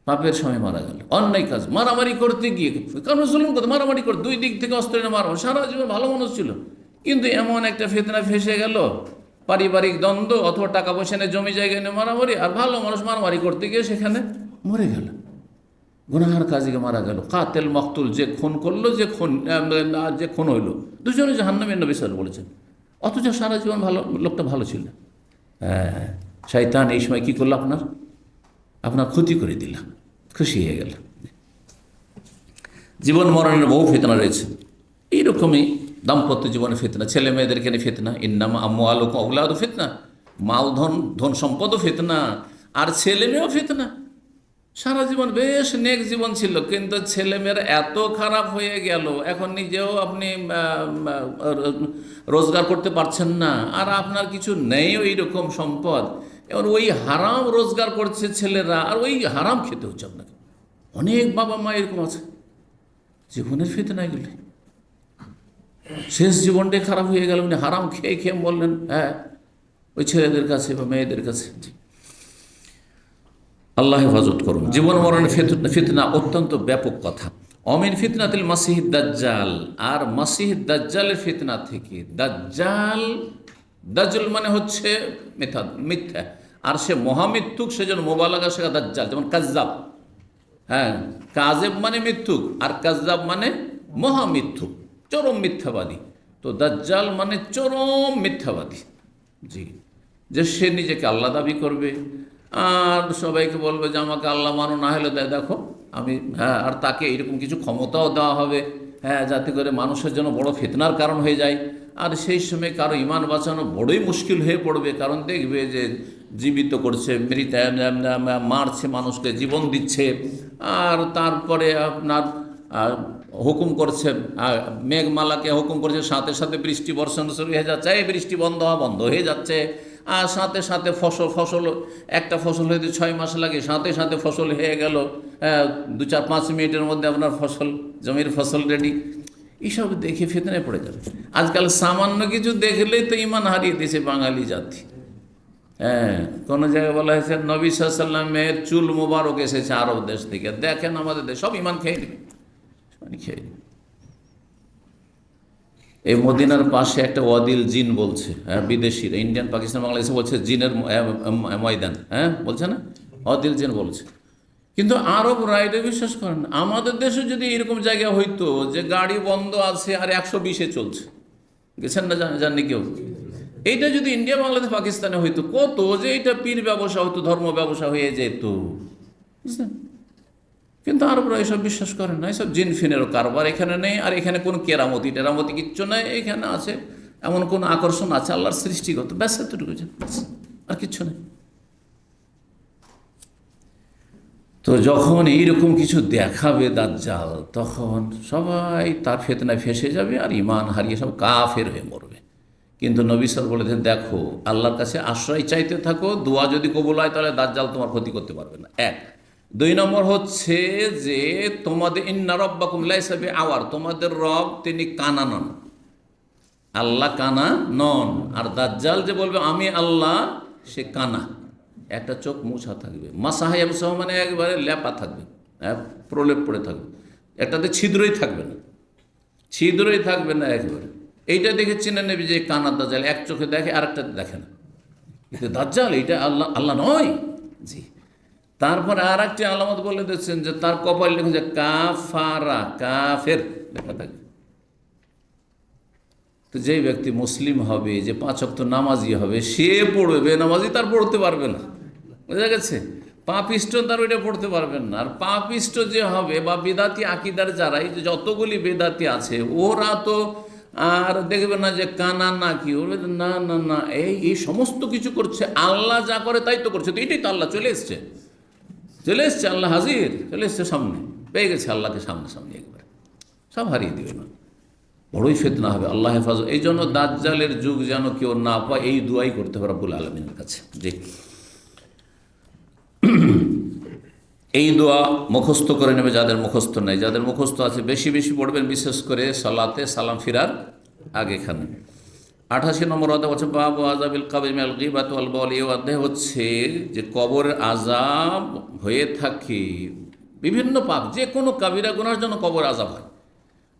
Speaker 1: পাপের সময় মারা গেল, অন্যায় কাজ, মারামারি করতে গিয়ে, কারণ জুলুম করতে, মারামারি করে, 2 দিক থেকে অস্ত্র এনে মারা, সারা জীবন ভালো মানুষ ছিল, কিন্তু এমন একটা ফিতনা ফেসে গেল, পারিবারিক দ্বন্দ্ব, অথবা টাকা পয়সা নিয়ে জমি জায়গায় নিয়ে মারামারি, আর ভালো মানুষ মারামারি করতে গিয়ে সেখানে মরে গেল, গুনাহার কাজে মারা গেল। কাতেল মকতুল, যে খুন করলো, যে খুন হইল, দুজনে জাহান্নামে, নবী সাল্লাল্লাহু আলাইহি ওয়াসাল্লাম বলেছেন। অথচ সারা জীবন ভালো, লোকটা ভালো ছিল। শয়তান এই সময় কী করলো, আপনার ক্ষতি করে দিল, খুশি হয়ে গেল। জীবন মরণের বহু ফিতনা রয়েছে। এইরকমই দাম্পত্য জীবনে ফিতনা, ছেলে মেয়েদেরকে নিয়ে ফিতনা, ইন্নামা আমওয়ালুকুম আওলাদুকুম ফিতনা, মাল ধন সম্পদও ফিতনা, আর ছেলে মেয়েও ফিতনা। সারা জীবন বেশ নেক জীবন ছিল, কিন্তু ছেলেমেয়েরা এত খারাপ হয়ে গেল, এখন নিজেও আপনি রোজগার করতে পারছেন না, আর আপনার কিছু নেই ওই রকম সম্পদ, এবার ওই হারাম রোজগার করছে ছেলেরা, আর ওই হারাম খেতে হচ্ছে আপনাকে। অনেক বাবা মা এরকম আছে, জীবনের ফিতনা এগুলি। শেষ জীবনটাই খারাপ হয়ে গেল, উনি হারাম খেয়ে খেয়ে বললেন ওই ছেলেদের কাছে বা মেয়েদের কাছে। আল্লাহ হেফাজত করুন। জীবন মরণের ফিতনা অত্যন্ত ব্যাপক কথা। অমিন ফিতনাতিল মাসিহিদ দাজ্জাল, আর মাসিহিদ দাজ্জালের ফিতনা থেকে। দাজ্জাল মানে হচ্ছে মিথ্যা, আর সে মহামিথ্যুক, সেজন্য মোবালাগা শেখা দাজ্জাল, যেমন কাজ্জাব। হ্যাঁ, কাজেব মানে মিথ্যুক, আর কাজ্জাব মানে মহামিথ্যুক, চরম মিথ্যাবাদী। তো দাজ্জাল মানে চরম মিথ্যাবাদী। জি, যে সে নিজেকে আল্লাহ দাবি করবে আর সবাইকে বলবে যে আমাকে আল্লাহ মানো, না হলে দেখো আমি, হ্যাঁ, আর তাকে এইরকম কিছু ক্ষমতাও দেওয়া হবে, হ্যাঁ, যাতে করে মানুষের জন্য বড় ফিতনার কারণ হয়ে যায়। আর সেই সময় কারো ইমান বাঁচানো বড়ই মুশকিল হয়ে পড়বে, কারণ দেখবে যে জীবিত করছে, মৃত মারছে, মানুষকে জীবন দিচ্ছে, আর তারপরে আপনার হুকুম করছে, মেঘমালাকে হুকুম করছে, সাথে সাথে বৃষ্টি বর্ষণ শুরু হয়ে যাচ্ছে, এই বৃষ্টি বন্ধ হয়ে যাচ্ছে। আর সাথে সাথে ফসল একটা ফসল হইতে 6 মাস লাগে, সাথে সাথে ফসল হয়ে গেল 2-4-5 মিনিটের মধ্যে আপনার জমির ফসল রেডি। এইসব দেখে ফিতনায় পড়ে যাবে। আজকাল সামান্য কিছু দেখলেই তো ইমান হারিয়ে দিয়েছে বাঙালি জাতি। হ্যাঁ, কোনো জায়গায় বলা হয়েছে নবী সাল্লাল্লাহু আলাইহি ওয়াসাল্লামের চুল মোবারক এসেছে আরব দেশ থেকে, দেখেন আমাদের দেশ সব ইমান খেয়ে নেবে, খেয়ে নেবে। এই মদিনার পাশে একটা ওয়াদিল জিন বলছে, হ্যাঁ, বিদেশিরা, ইন্ডিয়ান, পাকিস্তান, বাংলাদেশে বলছে জিনের ময়দান, হ্যাঁ, বলছে না, ওয়াদিল জিন বলছে। কিন্তু আরবরা এটা বিশ্বাস করেন না। আমাদের দেশে যদি এরকম জায়গা হইতো যে গাড়ি বন্ধ আছে আর 120-এ চলছে, গেছেন না, জাননি কেউ, এইটা যদি ইন্ডিয়া, বাংলাদেশ, পাকিস্তানে হইতো, কত যে এটা পীর ব্যবসা হতো, ধর্ম ব্যবসা হয়ে যেত, বুঝলেন। কিন্তু আরবরা এসব বিশ্বাস করেন না, এসব জিন ফিনেরও কারবার এখানে নেই। আর এখানে কোনো কেরামতি টেরামতি কিচ্ছু নেই, এখানে আছে এমন কোনো আকর্ষণ আছে আল্লাহর সৃষ্টিগত, ব্যাস এতটুকু, আর কিচ্ছু নেই। তো যখন এইরকম কিছু দেখাবে দাজ্জাল, তখন সবাই তার ফিতনায় ফেঁসে যাবে আর ইমান হারিয়ে সব কাফের হয়ে মরবে। কিন্তু নবী সাল্লাল্লাহু আলাইহি ওয়াসাল্লাম বলেছেন, দেখো আল্লাহর কাছে আশ্রয় চাইতে থাকো, দোয়া যদি কবুল হয় তাহলে দাজ্জাল তোমার ক্ষতি করতে পারবে না। 1। 2 নম্বর হচ্ছে যে তোমাদের ইন্না রাব্বাকুম লাইসা বিআওয়ার, তোমাদের রব তিনি কানা নন, আল্লাহ কানা নন। আর দাজ্জাল যে বলবে আমি আল্লাহ, সে কানা, একটা চোখ মুছা থাকবে, মাসাহায়াবসহ মানে একবারে লেপা থাকবে, প্রলেপ পড়ে থাকবে, একটাতে ছিদ্রই থাকবে না, ছিদ্রই থাকবে না একবারে। এইটা দেখে চিনে নেবে যে কানা দাজ্জাল, এক চোখে দেখে আর একটা দেখে না, কিন্তু দাজ্জাল এইটা আল্লাহ নয়। জি, তারপরে আর একটি আলামত বলে দিচ্ছেন যে তার কপাল লেখা যে কাফারা, কাফের লেখা থাকবে। তো যেই ব্যক্তি মুসলিম হবে, যে 5 ওয়াক্ত নামাজি হবে, সে পড়বে, বেনামাজি তার পড়তে পারবে না, বুঝা গেছে। পাপিষ্ট তার ওইটা পড়তে পারবেন না। আর পাপিষ্ট যে হবে বা বেদাতি আকিদার যারা, এই যে যতগুলি বেদাতি আছে, ওরা তো আর দেখবে না যে কানা না কি, ওরা না না না এই সমস্ত কিছু করছে, আল্লাহ যা করে তাই তো করছে, তো এটাই তো আল্লাহ চলে এসছে, আল্লাহ হাজির, চলে এসছে সামনে, পেয়ে গেছে আল্লাহকে সামনে একবার, সব হারিয়ে দিবে না, বড়ই ফিতনা হবে। আল্লাহ হেফাজত। এই জন্য দাজ্জালের যুগ যেন কেউ না পায়, এই দুয়াই করতে হবে রব্বুল আলামিনের কাছে। জি, এই দোয়া মুখস্থ করে নেবে যাদের মুখস্থ নাই, যাদের মুখস্থ আছে বেশি বেশি পড়বেন, বিশেষ করে সালাতে সালাম ফিরার আগেখানে। 88 নম্বর অধ্যায় হচ্ছে বাবু আযাবিল কবর মিনাল গীবাতি ওয়াল বাওলি। এই অধ্যায় হচ্ছে যে কবরের আযাব হয়ে থাকে বিভিন্ন পাপ, যে কোনো কাবিরা গুনার জন্য কবর আযাব হয়।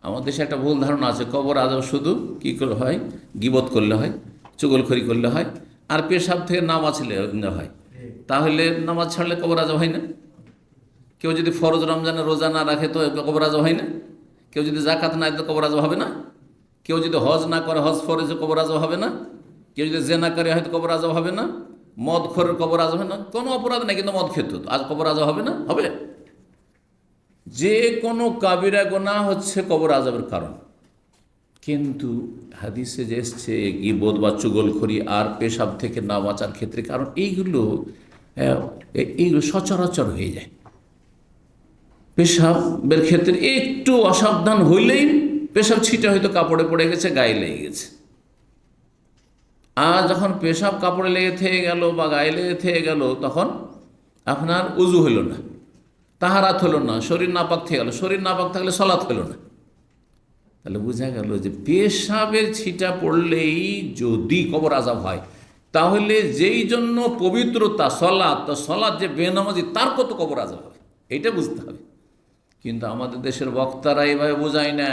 Speaker 1: আমাদের দেশে একটা ভুল ধারণা আছে, কবর আযাব শুধু কী করে হয়, গীবত করলে হয়, চুগলখড়ি করলে হয়, আর পেশাব থেকে নামাজ হয়। তাহলে নামাজ ছাড়লে কবর আযাব হয় না? কেউ যদি ফরজ রমজানে রোজা না রাখে তো কবর আযাব হয় না? কেউ যদি যাকাত না দিতে কবর আযাব হবে না? কেউ যদি হজ না করে, হজ ফরজে কবর আযাব হবে না? কেউ যদি জেনা করে হয়তো কবর আযাব হবে না? মদ খোরের কবর আযাব হবে না? কোনো অপরাধ নেই, কিন্তু মদ খেত, আজ কবর আযাব হবে না? হবে। যে কোনো কাবিরা গুনাহ হচ্ছে কবর আযাবের কারণ। কিন্তু হাদিসে যে এসছে গীবত বা চুগলখড়ি আর পেশাব থেকে না বাঁচার ক্ষেত্রে, কারণ এইগুলো সচরাচর হয়ে যায়। পেশাবের ক্ষেত্রে একটু অসাবধান হইলেই পেশাব ছিটে হয়তো কাপড়ে পড়ে গেছে, গায়ে লেগে গেছে। আর যখন পেশাব কাপড়ে লেগে থেকে গেল বা গায়ে লেগে থেকে গেল, তখন আপনার উজু হইল না, তাহারাত হলো না, শরীর নাপাক থেকে গেল। শরীর নাপাক থাকলে সলাৎ হইল না। তাহলে বোঝা গেল যে পেশাবের ছিটা পড়লেই যদি কবর আযাব হয়, তাহলে যেই জন্য পবিত্রতা সলাৎ যে বেনামাজি, তার কত কবর আযাব হবে, এটা বুঝতে হবে। কিন্তু আমাদের দেশের বক্তারা এইভাবে বোঝায় না,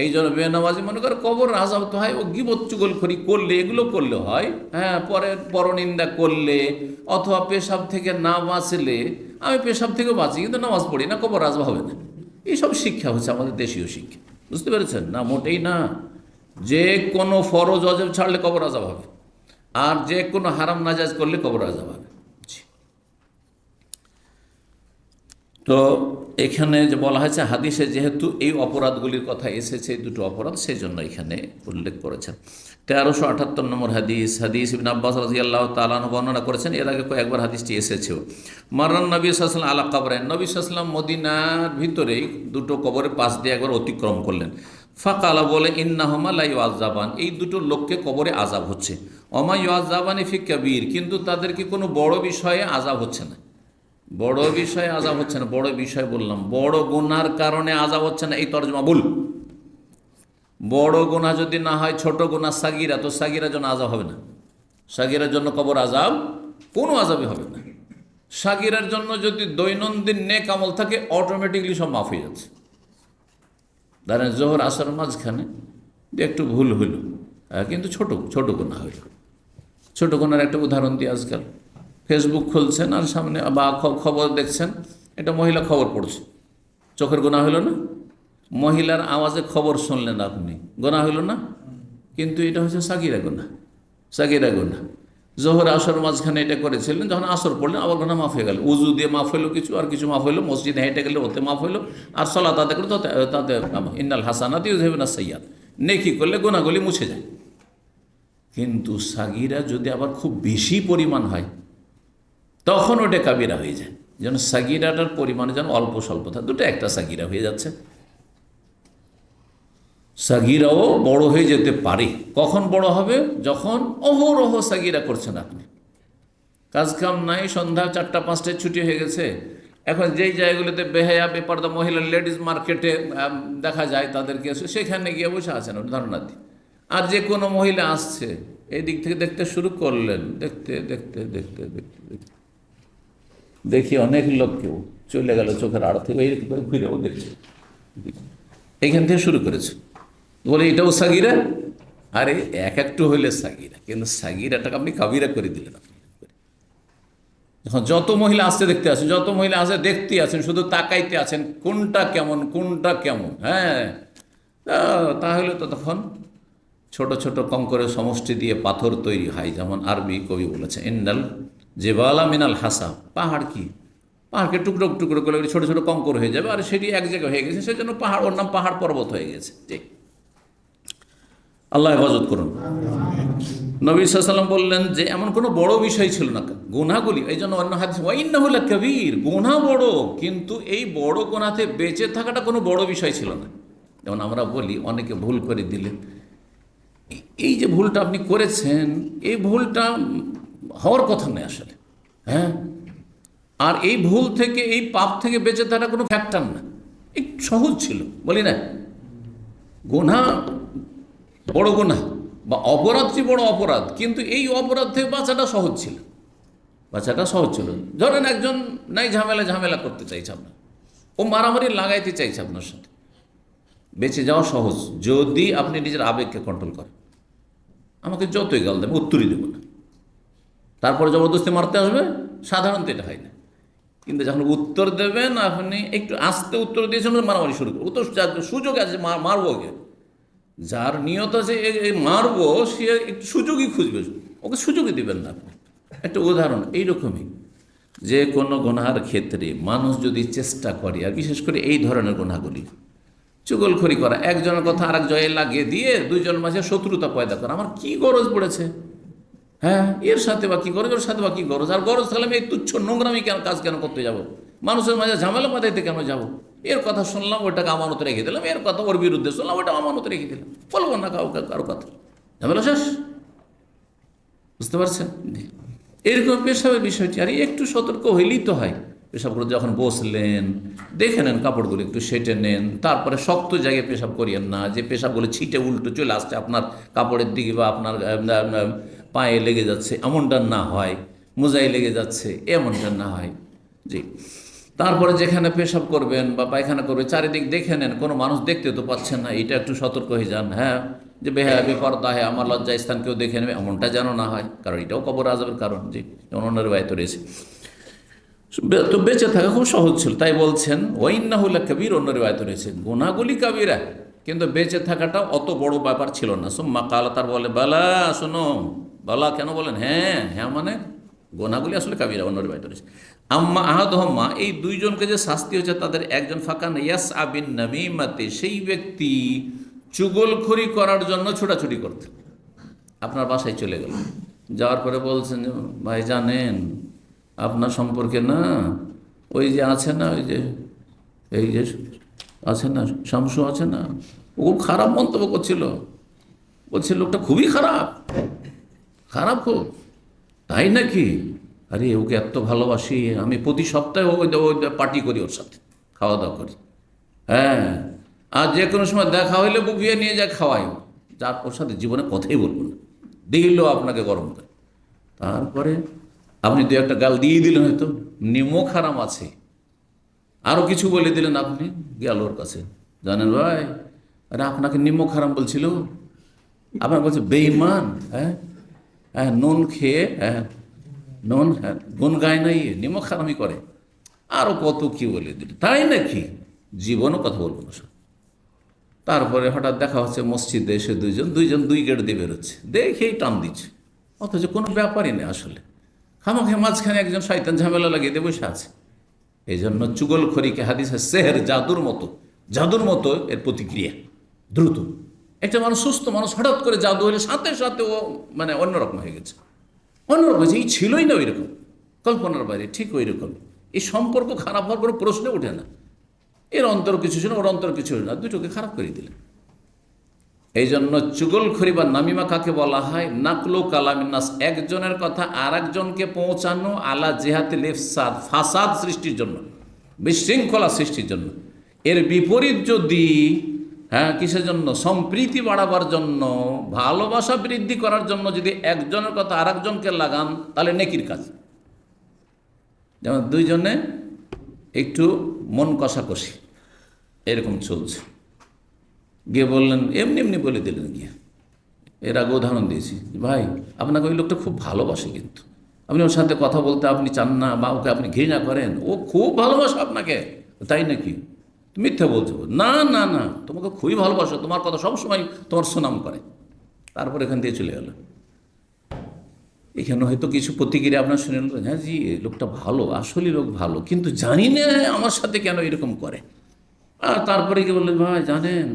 Speaker 1: এই জন্য বেনামাজি মনে করে কবর আযাব তো হয়, ও গীবত চুগলখড়ি করলে, এগুলো করলে হয়, হ্যাঁ, পরের পরনিন্দা করলে অথবা পেশাব থেকে না বাঁচলে, আমি পেশাব থেকেও বাঁচি কিন্তু নামাজ পড়ি না, কবর আযাব হবে না। এইসব শিক্ষা হচ্ছে আমাদের দেশীয় শিক্ষা, বুঝতে পেরেছেন না? মোটেই না। যে কোনো ফরজ ওয়াজিব ছাড়লে কবর আযাব হবে, আর যে কোনো হারাম নাজায়েজ করলে কবর আযাব হবে। তো এখানে যে বলা হয়েছে হাদিসে যেহেতু এই অপরাধগুলির কথা এসেছে, এই দুটো অপরাধ, সেই জন্য এখানে উল্লেখ করেছেন। 1378 নম্বর হাদিস, হাদিস ইবনে আব্বাস রাদিয়াল্লাহু তাআলা আনহু বর্ণনা করেছেন। এর আগে কয়েকবার হাদিসটি এসেছেও। মাররান নবী সাল্লাল্লাহু আলাইহি ওয়াসাল্লাম আলা কবরাইন, নবী সাল্লাল্লাহু আলাইহি ওয়াসাল্লাম মদিনার ভিতরেই দুটো কবরের পাশ দিয়ে একবার অতিক্রম করলেন। ফাকালা, বলে, ইন্নাহুমা লা ইউআযাবান, এই দুটো লোককে কবরে আযাব হচ্ছে। ওমা ইউআযাবানি ফি কাবীর, কিন্তু তাদেরকে কোনো বড় বিষয়ে আযাব হচ্ছে না। বড় বিষয়ে আযাব হচ্ছে না, বড় বিষয় বললাম, বড় গুনার কারণে আযাব হচ্ছে না, এই তরজমা ভুল। বড় গুনাহ যদি না হয়, ছোট গুনাহ সাগীরা, তো সাগীরার জন্য আযাব হবে না। সাগীরার জন্য কবর আযাব কোনো আযাবই হবে না। সাগীরার জন্য যদি দৈনন্দিন নেক আমল থাকে, অটোমেটিকলি সব মাফ হয়ে যাচ্ছে। ধরেন জোহর আসর মাঝখানে একটু ভুল হইল, কিন্তু ছোট ছোট গুনাহ হইল। ছোট গুনার একটা উদাহরণ দিই। আজকাল ফেসবুক খুলছেন আর সামনে বা খবর দেখছেন, এটা মহিলা খবর পড়ছে, চোখের গুনাহ হইল না? মহিলার আওয়াজে খবর শুনলেন আপনি, গুনাহ হইল না? কিন্তু এটা হচ্ছে সাগীরা গুনাহ, সাগীরা গুনাহ। জোহর আসর মাঝখানে এটা করেছিলেন, যখন আসর পড়লেন আবার গুনাহ মাফ হয়ে গেল। উজু দিয়ে মাফ হইলো কিছু, আর কিছু মাফ হইলো, মসজিদে হেঁটে গেলে ওতে মাফ হইলো, আর সালাত আদায় করলে তাতে ইন্নাল হাসানাতি ইউযহিবুনাস সাইয়্যাত, নেকি করলে গুনাহগুলি মুছে যায়। কিন্তু সাগীরা যদি আবার খুব বেশি পরিমাণ হয়, তখন ওটা কাবিরা হয়ে যায়। যেন সাগীরাটার পরিমাণে যেন অল্প স্বল্প থাকে, দুটো একটা সাগীরা হয়ে যাচ্ছে। সাগীরাও বড় হয়ে যেতে পারে। কখন বড় হবে? যখন অহরহ সাগীরা করছেন আপনি, কাজ কাম নাই, সন্ধ্যা 4টা-5টায় ছুটি হয়ে গেছে। এখন যেই জায়গাগুলোতে বেহায়া বেপরদা মহিলা লেডিস মার্কেটে দেখা যায় তাদেরকে, সেখানে গিয়ে বসে আছেন ধারণা দিই। আর যে কোনো মহিলা আসছে, এই দিক থেকে দেখতে শুরু করলেন, দেখতে দেখতে দেখতে দেখতে দেখতে দেখি অনেক লোককেও চলে গেল চোখের আড় থেকে, এই ফিরেও দেখছে, এইখান থেকে শুরু করেছে। বলে এটাও সাগীরা। আরে এক একটু হইলে সাগীরা, কিন্তু সাগীরাটাকে আপনি কাবিরা করে দিলেন। আপনি এখন যত মহিলা আসতে দেখতে আছেন, যত মহিলা আসে দেখতে আছেন, শুধু তাকাইতে আছেন কোনটা কেমন কোনটা কেমন। হ্যাঁ, তাহলে তো তখন ছোট ছোট কঙ্করের সমষ্টি দিয়ে পাথর তৈরি হয়। যেমন আরবি কবি বলেছে, ইন্নাল জিবালা মিনাল হাসা, পাহাড় কি, পাহাড়কে টুকরো টুকরো করে ছোট ছোট কঙ্কর হয়ে যাবে, আর সেটি এক জায়গায় হয়ে গেছে, সেজন্য পাহাড়, ওর নাম পাহাড় পর্বত হয়ে গেছে। ঠিক, আল্লাহ হেফাজত করুন। নবী সাল্লাল্লাহু আলাইহি ওয়াসাল্লাম বললেন যে এমন কোনো বড় বিষয় ছিল না গুনাহগুলি। এই জন্য অন্য হাদিস ওয়াইন্নাহু লাকাবীর, গুনাহ বড়, কিন্তু এই বড় গুনাহতে বেঁচে থাকাটা কোনো বড় বিষয় ছিল না। যেমন আমরা বলি, অনেকে ভুল করে দিলেন, এই যে ভুলটা আপনি করেছেন, এই ভুলটা হওয়ার কথা নয় আসলে। হ্যাঁ, আর এই ভুল থেকে, এই পাপ থেকে বেঁচে থাকা কোনো ফ্যাক্টর না, একটু সহজ ছিল, বলি না? গুনাহ বড় গুনাহ বা অপরাধটি বড় অপরাধ, কিন্তু এই অপরাধ থেকে বাঁচাটা সহজ ছিল, বাঁচাটা সহজ ছিল। ধরেন একজন নাই ঝামেলা করতে চাইছে আপনার, ও মারামারি লাগাইতে চাইছে আপনার সাথে, বেঁচে যাওয়া সহজ যদি আপনি নিজের আবেগকে কন্ট্রোল করেন। আমাকে যতই গাল দেবে উত্তরই দেব না, তারপরে জবরদস্তি মারতে আসবে, সাধারণত এটা হয় না। কিন্তু যখন উত্তর দেবেন, আপনি একটু আস্তে উত্তর দিয়েছেন, মারামারি শুরু করবো, ও তো সুযোগ আছে, মারবো ওকে। যার নিয়ত আছে মারবো, সে একটু সুযোগই খুঁজবে, ওকে সুযোগই দেবেন না আপনি। একটা উদাহরণ এইরকমই, যে কোনো গুনাহের ক্ষেত্রে মানুষ যদি চেষ্টা করে, আর বিশেষ করে এই ধরনের গুনাহগুলি, চুগলখড়ি করা, একজনের কথা আরেক জয়ে লাগিয়ে দিয়ে দুইজন মাঝে শত্রুতা পয়দা করা, আমার কি গরজ পড়েছে? হ্যাঁ, এর সাথে বা কি গরজ, ওর সাথে বা কি গরজ? আর গরজ থাকলে আমি এই তুচ্ছ নোংরামি কাজ কেন করতে যাব? মানুষের মাঝে ঝামেলা বাঁধাইতে কেন যাব? এর কথা শুনলাম, ওটাকে আমানত রেখে দিলাম, এর কথা ওর বিরুদ্ধে শুনলাম, ওটা আমানত রেখে দিলাম, বলবো না কারো কথা, ঝামেলা শেষ। বুঝতে পারছেন? এরকম পেশাবের বিষয়টি, আর একটু সতর্ক হইলেই তো হয়। পেশাব করে যখন বসলেন, দেখে নেন কাপড়গুলো একটু সেটে নেন, তারপরে শক্ত জায়গায় পেশাব করিয়েন না, যে পেশাবগুলো ছিটে উল্টো চলে আসছে আপনার কাপড়ের দিকে বা আপনার পায়ে লেগে যাচ্ছে, এমনটা না হয়, মোজায় লেগে যাচ্ছে, এমনটা না হয়। জি, তারপরে যেখানে পেশাব করবেন বা পায়খানা করবেন চারিদিক দেখে নেন, কোনো মানুষ দেখতে তো পাচ্ছেন না, এটা একটু সতর্ক হয়ে যান। হ্যাঁ, যে বেহায়া বেপরদা হয়, আমার লজ্জা স্থান কেউ দেখে নেবে, এমনটা যেন না হয়, কারণ এটাও কবর আযাবের কারণ। যে অন্য রিওয়ায়াতে রয়েছে। তো বেঁচে থাকা খুব সহজ ছিল, তাই বলছেন ওয়াইন্নাহু লাকাবীর, অন্য রিওয়ায়াতে রয়েছে গুনাহগুলি কাবিরা, কিন্তু বেঁচে থাকাটা অত বড় ব্যাপার ছিল না। সুম্মা কালা, তার বলে বালা, শোনো, বালা কেন বলেন, হ্যাঁ হ্যাঁ মানে গোনাগুলি আসলে কাবিরা, অন্য রিওয়ায়াতে রয়েছে। আম্মা আহাদহম্মা, এই দুইজনকে যে শাস্তি হচ্ছে তাদের একজন ফাকান ইয়াস আবিন নামিমাতে, সেই ব্যক্তি চুগলখড়ি করার জন্য ছোটাছুটি করতেন। আপনার বাসায় চলে গেল, যাওয়ার পরে বলছেন যে ভাই জানেন আপনার সম্পর্কে না, ওই যে আছে না, ওই যে এই যে আছে না শামসু আছে না, ও খুব খারাপ মন্তব্য করছিল, বলছে লোকটা খুবই খারাপ, খারাপ খুব। তাই নাকি? আরে ওকে এত ভালোবাসি আমি, প্রতি সপ্তাহে ওই পার্টি করি, ওর সাথে খাওয়া দাওয়া করি। হ্যাঁ, আর যে কোনো সময় দেখা হইলে বুঝিয়ে নিয়ে যায় খাওয়াই, যার ওর সাথে জীবনে কথাই বলবো না, দিল আপনাকে গরম করে। তারপরে আপনি দু একটা গাল দিয়ে দিলেন, হয়তো নিমক হারাম আছে, আরও কিছু বলে দিলেন, আপনি গেল ওর কাছে, জানেন ভাই আরে আপনাকে নিমক হারাম বলছিল, আপনার বলছে বেঈমান, হ্যাঁ হ্যাঁ নুন খেয়ে, হ্যাঁ নুন, হ্যাঁ গুন গায় নাই, নিমক হারামি করে, আরও কত কি বলে দিল। তাই নাকি? জীবনও কথা বলবো না সব। তারপরে হঠাৎ দেখা হচ্ছে মসজিদে এসে দুইজন দুই গেট দিয়ে বেরোচ্ছে, দেখেই টান দিচ্ছে, অথচ কোনো ব্যাপারই নেই আসলে, খামাখে মাঝখানে একজন শয়তান ঝামেলা লাগিয়ে দিয়ে বসে আছে। এই জন্য চুগলখড়িকে হাদিসে সেহের, জাদুর মতো এর প্রতিক্রিয়া দ্রুত। একটা মানুষ, সুস্থ মানুষ, হঠাৎ করে জাদু হলে সাথে সাথে ও মানে অন্যরকম হয়ে গেছে, অন্যরকম হয়েছে, এই ছিলই না ওই রকম, কল্পনার বাইরে, ঠিক ওই রকম। এই সম্পর্ক খারাপ হওয়ার কোনো প্রশ্ন ওঠে না, এর অন্তর কিছু ছিল, ওর অন্তর কিছু না, দুটোকে খারাপ করে দিলেন। এই জন্য চুগলখড়ি বা নামিমা কাকে বলা হয়? নাকলু কালামিনাস, একজনের কথা আর একজনকে পৌঁছানো, আলা জেহাতিল ইফসাদ, ফাসাদ সৃষ্টির জন্য, বিশৃঙ্খলা সৃষ্টির জন্য। এর বিপরীত যদি, হ্যাঁ কিসের জন্য? সম্প্রীতি বাড়াবার জন্য, ভালোবাসা বৃদ্ধি করার জন্য যদি একজনের কথা আর একজনকে লাগান, তাহলে নেকির কাজ। যেমন দুইজনে একটু মন কষাকষি এরকম চলছে, গিয়ে বললেন, এমনি এমনি বলে দিলেন গিয়ে, এর আগে উদাহরণ দিয়েছি, ভাই আপনাকে ওই লোকটা খুব ভালোবাসে, কিন্তু আপনি ওর সাথে কথা বলতে আপনি চান না, বা ওকে আপনি ঘৃণা করেন, ও খুব ভালোবাসে আপনাকে। তাই নাকি? মিথ্যা বলছো? না না না, তোমাকে খুবই ভালোবাসো, তোমার কথা সবসময় তোমার সুনাম করে। তারপর এখান দিয়ে চলে গেল। এখানে হয়তো কিছু প্রতিক্রিয়া আপনার শুনে নেবেন, হ্যাঁ জি লোকটা ভালো, আসলে লোক ভালো, কিন্তু জানি না আমার সাথে কেন এরকম করে। আর তারপরে কি বললেন, ভাই জানেন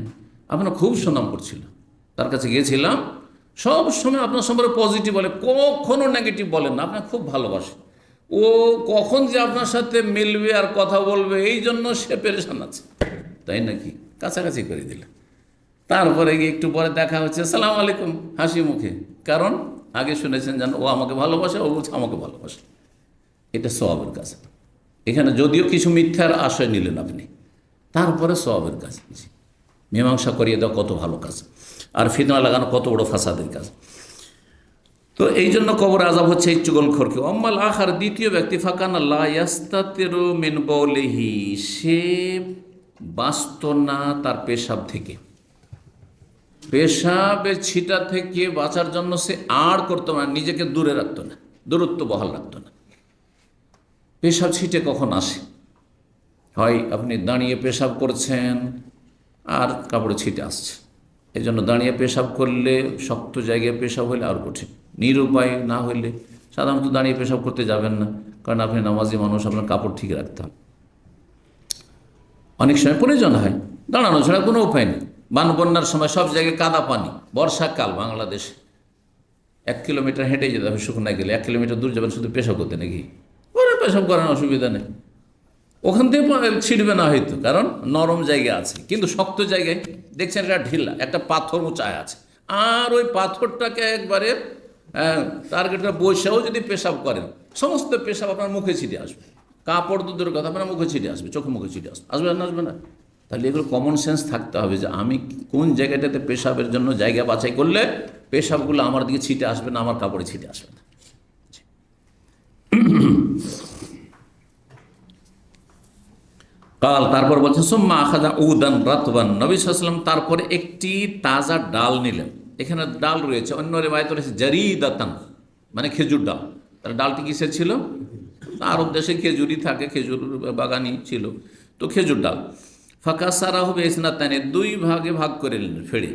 Speaker 1: আপনার খুব সুনাম করছিল, তার কাছে গিয়েছিলাম, সব সময় আপনার সম্পর্কে পজিটিভ বলে, কখনো নেগেটিভ বলেন না, আপনার খুব ভালোবাসে, ও কখন যে আপনার সাথে মিলবে আর কথা বলবে, এই জন্য সে পেরেশান আছে। তাই নাকি? কাছাকাছি করে দিলে। তারপরে গিয়ে একটু পরে দেখা হচ্ছে, সালাম আলাইকুম, হাসি মুখে, কারণ আগে শুনেছেন জানো ও আমাকে ভালোবাসে, ও বলছে আমাকে ভালোবাসে, এটা সওয়াবের কাজ। এখানে যদিও কিছু মিথ্যার আশ্রয় নিলেন আপনি, তারপরে সওয়াবের কাজ। মীমাংসা করিয়ে দেওয়া কত ভালো কাজ, আর ফিতনা লাগানো কত বড় ফাসাদের কাজ। তো এই জন্য কবর আযাব হচ্ছে এই চুগলখড়কে। অম্মাল আখার, দ্বিতীয় ব্যক্তি, ফাকানা লা ইয়াস্তাতিরু মিন বাউলিহি, সে বাঁচত না তার পেশাব থেকে, পেশাবের ছিটা থেকে বাঁচার জন্য সে আর করতো না, নিজেকে দূরে রাখতো না, দূরত্ব বহাল রাখতো না। পেশাব ছিটে কখন আসে? হয় আপনি দাঁড়িয়ে পেশাব করছেন আর কাপড়ে ছিটে আসছে, এই জন্য দাঁড়িয়ে পেশাব করলে, শক্ত জায়গায় পেশাব হলে আর কঠিন, নিরুপায় না হইলে সাধারণত দাঁড়িয়ে পেশাব করতে যাবেন না, কারণ আপনি নামাজি মানুষ, আপনার কাপড় ঠিক রাখতে হবে। অনেক সময় প্রয়োজন হয়, দাঁড়ানো ছাড়া কোনো উপায় নেই। বানবন্যার সময় সব জায়গায় কাদা পানি, বর্ষাকাল বাংলাদেশে 1 কিলোমিটার হেঁটে যেতে হবে, শুকনায় গেলে 1 কিলোমিটার দূর যাবেন শুধু পেশাব করতে, নাকি ওরা পেশাব করেন, অসুবিধা নেই, ওখান থেকে ছিটবে না হয়তো, কারণ নরম জায়গা আছে, কিন্তু শক্ত জায়গায় দেখছেন এটা ঢিলা, একটা পাথর উঁচায় আছে, আর ওই পাথরটাকে একবারে টার্গেটটা বসেও যদি পেশাব করেন, সমস্ত পেশাব আপনার মুখে ছিটে আসবে, কাপড় দুধের কথা আপনার মুখে ছিটে আসবে, চোখে মুখে ছিটে আসবে, আসবে না আসবে না? তাহলে এগুলো কমন সেন্স থাকতে হবে যে আমি কোন জায়গাটাতে পেশাবের জন্য জায়গা বাছাই করলে পেশাবগুলো আমার দিকে ছিটে আসবে না, আমার কাপড়ে ছিটে আসবে না। কাল, তারপর বলছেন সুম্মা আখাযা উদান রাতবান, নবী সাল্লাল্লাহু আলাইহি ওয়াসাল্লাম তারপরে একটি তাজা ডাল নিলেন। এখানে ডাল রয়েছে, অন্য রিওয়ায়াতে রয়েছে জারিদাতান, মানে খেজুর ডাল। তার ডালটি কিসের ছিল? আরব দেশে খেজুরই থাকে, খেজুর বাগানই ছিল, তো খেজুর ডাল। ফাঁকা সারা হবে ইসনাতানে, দুই ভাগে ভাগ করে নিলেন ফেড়ে।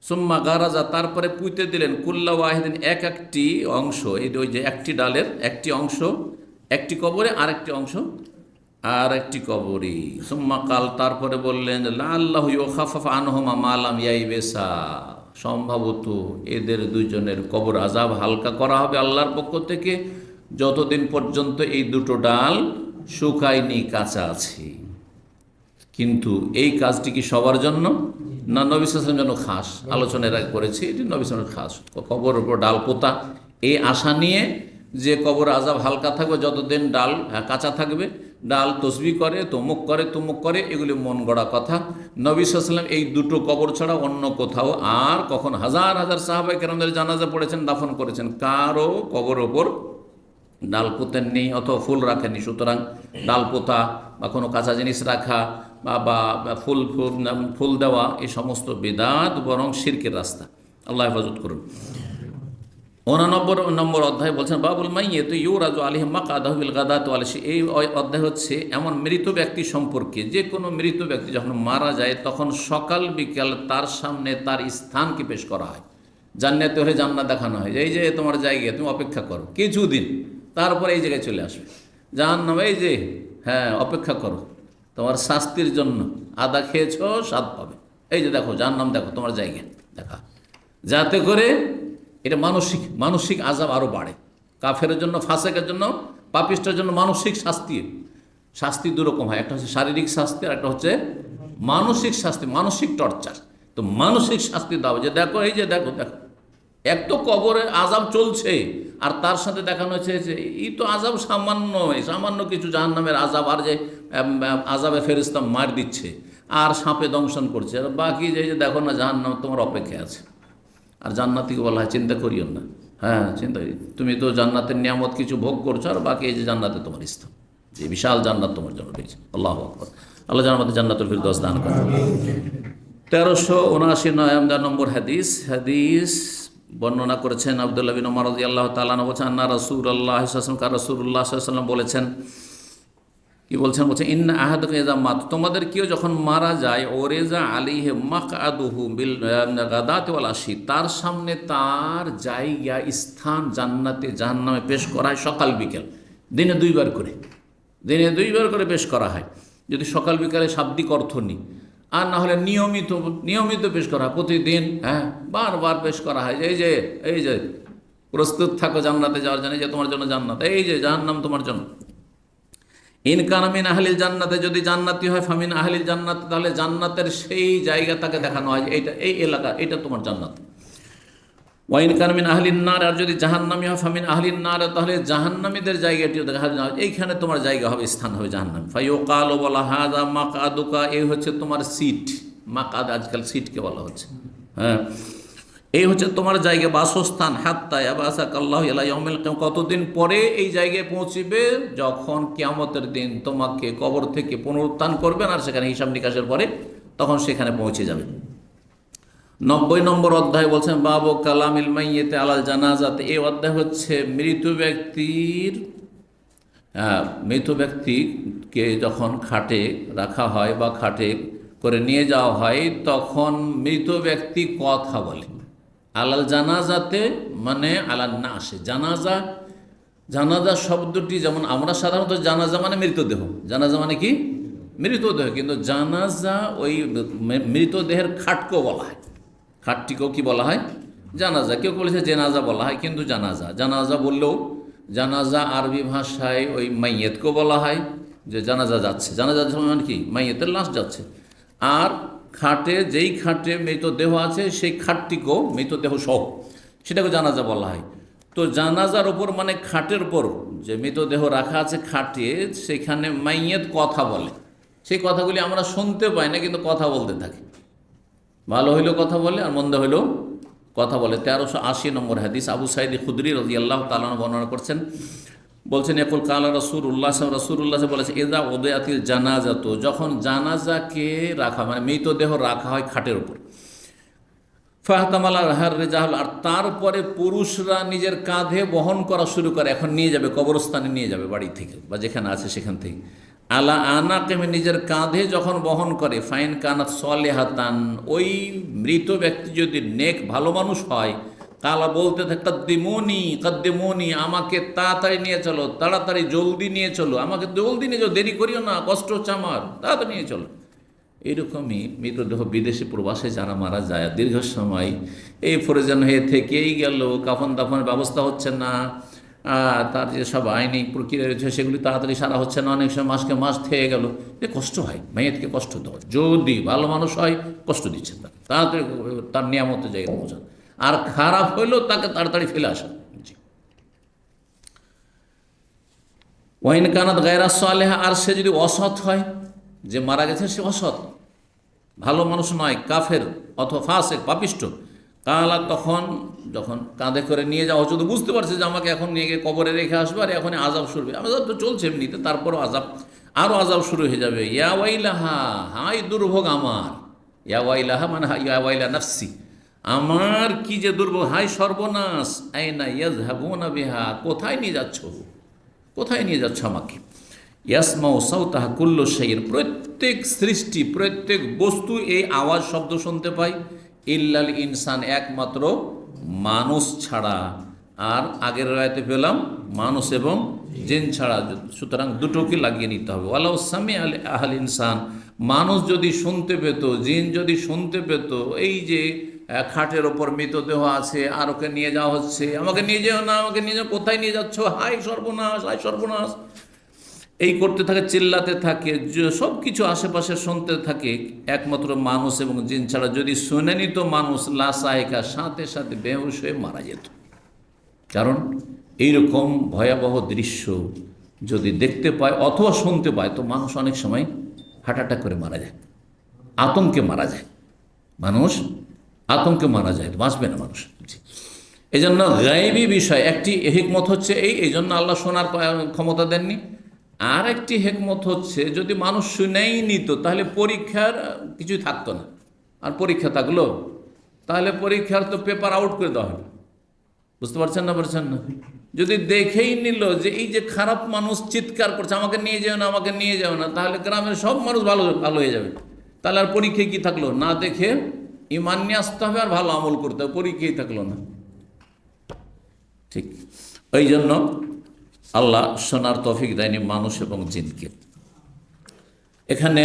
Speaker 1: সুম্মা গারাজা, তারপরে পুঁতে দিলেন কুল্লা ওয়াহিদিন, এক একটি অংশ, এই ওই যে একটি ডালের একটি অংশ একটি কবরে, আরেকটি অংশ আর একটি কবরই। সুম্মা কাল, তারপরে বললেন লাআল্লাহু ইউখাফফাফু আনহুমা মা লাম ইয়াইবেসা, সম্ভবত এদের দুইজনের কবর আযাব হালকা করা হবে আল্লাহর পক্ষ থেকে যতদিন পর্যন্ত এই দুটো ডাল শুকায়নি, কাঁচা আছে। কিন্তু এই কাজটি কি সবার জন্য না নবী সাল্লাল্লাহু আলাইহি ওয়াসাল্লামের জন্য খাস? আলোচনা এর আগে করেছি, এটি নবী সাল্লাল্লাহু আলাইহি ওয়াসাল্লামের খাস। কবরের উপর ডাল পোতা এই আশা নিয়ে যে কবর আযাব হালকা থাকবে যতদিন ডাল কাঁচা থাকবে, ডাল তসবিহ করে, তমুক করে, তুমুক করে, এগুলি মন গড়া কথা। নবী সাল্লাল্লাহু আলাইহি ওয়াসাল্লাম এই দুটো কবর ছাড়া অন্য কোথাও আর কখন হাজার হাজার সাহাবায়ে কেরামদের জানাজা পড়েছেন, দাফন করেছেন, কারো কবর ওপর ডাল পোতেননি অথবা ফুল রাখেননি। সুতরাং ডাল পোতা বা কোনো কাঁচা জিনিস রাখা বা ফুল ফুল দেওয়া এই সমস্ত বিদআত বরং শিরকের রাস্তা। আল্লাহ হেফাজত করুন। 89 নম্বর অধ্যায় বলছেন বাবুল মাইয়িত ইউরাজু আলাইহি মাকআদাহু বিল গাদাতি ওয়াল আশি। এই অধ্যায় হচ্ছে এমন মৃত ব্যক্তি সম্পর্কে, যে কোনো মৃত ব্যক্তি যখন মারা যায় তখন সকাল বিকাল তার সামনে তার স্থানকে পেশ করা হয়। জান্নাতে হলে জান্নাত দেখানো হয়, এই যে তোমার জায়গায় তুমি অপেক্ষা করো কিছুদিন, তারপরে এই জায়গায় চলে আসবে। জাহান্নাম, এই যে হ্যাঁ অপেক্ষা করো তোমার শাস্তির জন্য, আদা খেয়েছো স্বাদ পাবে, এই যে দেখো জাহান্নাম, দেখো তোমার জায়গা দেখা, যাতে করে এটা মানসিক আযাব আরও বাড়ে। কাফেরের জন্য, ফাসেকের জন্য, পাপিষ্টের জন্য মানসিক শাস্তি দুরকম হয়, একটা হচ্ছে শারীরিক শাস্তি আর একটা হচ্ছে মানসিক শাস্তি, মানসিক টর্চার। তো মানসিক শাস্তি দাও, যে দেখো এই যে দেখো দেখো, এক তো কবরে আযাব চলছে আর তার সাথে দেখানো হয়েছে যে এই তো আযাব সামান্য কিছু জাহান্নামের আযাব, আর যে আযাবে ফেরেশতা মার দিচ্ছে আর সাপে দংশন করছে, আর বাকি যে দেখো না জাহান্নাম তোমার অপেক্ষায় আছে। আর জান্নাতিকে বলা হয় চিন্তা করিও না, হ্যাঁ চিন্তা, তুমি তো জান্নাতের নিয়ামত কিছু ভোগ করছো, আর বাকি এই যে জান্নাতে তোমার স্থান, যে বিশাল জান্নাত তোমার জন্য রয়েছে। আল্লাহু আকবার। আল্লাহ যেন আমাদের জান্নাতুল ফিরদৌস দান করেন। 1379 নম্বর হাদিস বর্ণনা করেছেন আব্দুল্লাহ বিন উমর রাদিয়াল্লাহু তাআলা আনহু, বলেছেন আন্না রাসূলুল্লাহ সাল্লাল্লাহু আলাইহি ওয়াসাল্লাম, রাসূলুল্লাহ সাল্লাল্লাহু আলাইহি ওয়াসাল্লাম বলেছেন, কি বলছেন? বলছেন ইন্না আহাদাকুম ইযা মাত, তোমাদের কেউ যখন মারা যায়, ওরেজা আলাইহি মাকআদুহু বিল গাদাতি ওয়াল আশি, তার সামনে তার জায়গা স্থান জান্নাতে জাহান্নামে পেশ করা হয় সকাল বিকেল, দিনে দুইবার করে পেশ করা হয়। যদি সকাল বিকালে শাব্দিক অর্থ নিই, আর না হলে নিয়মিত পেশ করা হয়, প্রতিদিন হ্যাঁ বারবার পেশ করা হয়, এই যে প্রস্তুত থাকো জান্নাতে যাওয়ার জন্য, যে তোমার জন্য জান্নাত, এই যে জাহান্নাম তোমার জন্য। ইনকানা মিন আহলিল জান্নাতে, যদি জান্নাতি হয়, ফামিন আহলিল জান্নাত, তাহলে জান্নাতের সেই জায়গা তাকে দেখানো হয়, এইটা এই এলাকা, এটা তোমার জান্নাত। ওয়াইনকানা মিন আহলিন নার, আর যদি জাহান্নামী হয়, ফামিন আহলিন নার, তাহলে জাহান্নামীদের জায়গাটিও দেখানো হয়, এইখানে তোমার জায়গা হবে, স্থান হবে জাহান্নাম। ফায়ুকালু বলা হাযা মাকআদুকা, এই হচ্ছে তোমার সিট, মাকআদ আজকাল সিটকে বলা হচ্ছে, হ্যাঁ এই হচ্ছে তোমার জায়গা, বাসস্থান। হাত্তা ইয়াবাসাকাল্লাহু ইলা ইয়াউমিল কিয়ামা, কতদিন পরে এই জায়গায় পৌঁছিবে? যখন কিয়ামতের দিন তোমাকে কবর থেকে পুনরুত্থান করবেন, আর সেখানে হিসাব নিকাশের পরে তখন সেখানে পৌঁছে যাবে। 90 নম্বর অধ্যায় বলছেন বাবু কালামিল মাইয়িতি আলাল জানাজাতে। এই অধ্যায় হচ্ছে মৃত ব্যক্তিকে যখন খাটে রাখা হয় বা খাটে করে নিয়ে যাওয়া হয়, তখন মৃত ব্যক্তি কথা বলে। আলাল জানাজাতে মানে আলাল না আসে, জানাজা শব্দটি যেমন আমরা সাধারণত জানাজা মানে মৃতদেহ, জানাজা মানে কি মৃতদেহ, কিন্তু জানাজা ওই মৃতদেহের খাটকেও বলা হয়, খাটটিকেও কি বলা হয়? জানাজা। কেউ বলেছে জেনাজা বলা হয়, কিন্তু জানাজা বললেও জানাজা আরবি ভাষায় ওই মাইয়েতকেও বলা হয়, যে জানাজা যাচ্ছে, জানাজা মানে কি মাইয়েতের লাশ যাচ্ছে। আর যেই খাটে মৃতদেহ আছে সেই খাটটিকেও মৃতদেহ সহ সেটাকে জানাজা বলা হয়। তো জানাজার ওপর মানে খাটের ওপর যে মৃতদেহ রাখা আছে খাটে, সেখানে মাইয়েত কথা বলে, সেই কথাগুলি আমরা শুনতে পাই না, কিন্তু কথা বলতে থাকে, ভালো হইলেও কথা বলে আর মন্দ হইলেও কথা বলে। 1380 নম্বর হাদিস আবু সাঈদ খুদরি রাদিয়াল্লাহু তাআলা বর্ণনা করছেন, বলছেন একুল কালা রসুল্লাহ বলেছে এদা ওদেয়াতিল জানাজাত, যখন জানাজাকে রাখা মানে মৃতদেহ রাখা হয় খাটের উপর, ফাহতামাল হার রেজাহুল, আর তারপরে পুরুষরা নিজের কাঁধে বহন করা শুরু করে, এখন নিয়ে যাবে কবরস্থানে, নিয়ে যাবে বাড়ি থেকে বা যেখানে আছে সেখান থেকে, আলা আনাকেমে নিজের কাঁধে যখন বহন করে, ফাইন কানাত সলেহাতান, ওই মৃত ব্যক্তি যদি নেক ভালো মানুষ হয়, কালা বলতে থাকে কাদ্দিমুনি, আমাকে তাড়াতাড়ি নিয়ে চলো, তাড়াতাড়ি জলদি নিয়ে চলো, আমাকে জলদি নিয়ে চলো, দেরি করিও না, কষ্ট হচ্ছে আমার, তাড়াতাড়ি নিয়ে চলো। এইরকমই মৃতদেহ বিদেশি প্রবাসে যারা মারা যায় দীর্ঘ সময় এই ফরজান হয়ে থেকেই গেল, কাফন দাফনের ব্যবস্থা হচ্ছে না, তার যে সব আইনি প্রক্রিয়া রয়েছে সেগুলি তাড়াতাড়ি সারা হচ্ছে না, অনেক সময় মাসকে মাস থেকে গেল, যে কষ্ট হয়, মেয়েকে কষ্ট দেওয়া, যদি ভালো মানুষ হয় কষ্ট দিচ্ছে তার, তাড়াতাড়ি তার নিয়ামতের জায়গায় পৌঁছান, আর খারাপ হইলেও তাকে তাড়াতাড়ি ফেলে আসা। জি, ওয়াইন কানাত গায়রা সালেহা, আর সে যদি অসৎ হয়, যে মারা গেছে সে অসৎ, ভালো মানুষ নয়, কাফের অথবা ফাসেক পাপিষ্ট, কালা তখন যখন কাঁধে করে নিয়ে যাওয়া হচ্ছে, তো বুঝতে পারছে যে আমাকে এখন নিয়ে গিয়ে কবরে রেখে আসবে, আর এখন আজাব শুরু হবে, আজাব তো চলছে এমনিতে, তারপরও আজাব, আরও আজাব শুরু হয়ে যাবে। ইয়া ওয়াইলাহা, হাই দুর্ভোগ আমার, ইয়া ওয়াইলাহা মানে ইয়া ওয়াইলা নাফসি, আমার কি যে দুর্ভোগ, হাই সর্বনাশ, আইনা ইয়াযহাবুনা বিহা, কোথায় নিয়ে যাচ্ছ, কোথায় নিয়ে যাচ্ছ আমাকে। ইয়াসমাউ সাউতাহা কুল্লু শাইইন, প্রত্যেক সৃষ্টি প্রত্যেক বস্তু এই আওয়াজ শব্দ শুনতে পায়, ইল্লাল ইনসান, একমাত্র মানুষ ছাড়া, আর আগের রায়তে পেলাম মানুষ এবং জিন ছাড়া, সুতরাং দুটোকে লাগিয়ে নিতে হবে। ওয়ালাউ সামি আহল ইনসান, মানুষ যদি শুনতে পেত, জিন যদি শুনতে পেত, এই যে খাটের ওপর মৃতদেহ আছে আর ওকে নিয়ে যাওয়া হচ্ছে, আমাকে নিয়ে যেও না, আমাকে নিয়ে যাও, কোথায় নিয়ে যাচ্ছ, হাই সর্বনাশ, হাই সর্বনাশ, এই করতে থাকে, চিল্লাতে থাকে, সব কিছু আশেপাশে শুনতে থাকে, একমাত্র মানুষ এবং জিন ছাড়া, যদি শুনে নিত মানুষ, লাসাহিকা, সাথে সাথে বেহুশ হয়ে মারা যেত। কারণ এইরকম ভয়াবহ দৃশ্য যদি দেখতে পায় অথবা শুনতে পায়, তো মানুষ অনেক সময় হার্ট অ্যাটাক করে মারা যায়, আতঙ্কে মারা যায়, মানুষ আতঙ্কে মারা যায়, বাঁচবে না মানুষ। এই জন্য গায়েবী বিষয় একটি হিকমত হচ্ছে এই জন্য আল্লাহ শোনার ক্ষমতা দেননি। আর একটি হেকমত হচ্ছে, যদি মানুষ শুনেই নিত তাহলে পরীক্ষার কিছুই থাকতো না, আর পরীক্ষা থাকলো তাহলে পরীক্ষার তো পেপার আউট করে দেওয়া হলো। বুঝতে পারছেন না? যদি দেখেই নিল যে এই যে খারাপ মানুষ চিৎকার করছে, আমাকে নিয়ে যাও না, আমাকে নিয়ে যাও না, তাহলে গ্রামের সব মানুষ ভালো ভালো হয়ে যাবে, তাহলে আর পরীক্ষায় কি থাকলো, না দেখে ইমান নিয়ে আসতে হবে আর ভালো আমল করতে হবে, পরীক্ষাই থাকলো না। ঠিক ওই জন্য আল্লাহ শোনার তৌফিক দেয়নি মানুষ এবং জিনকে। এখানে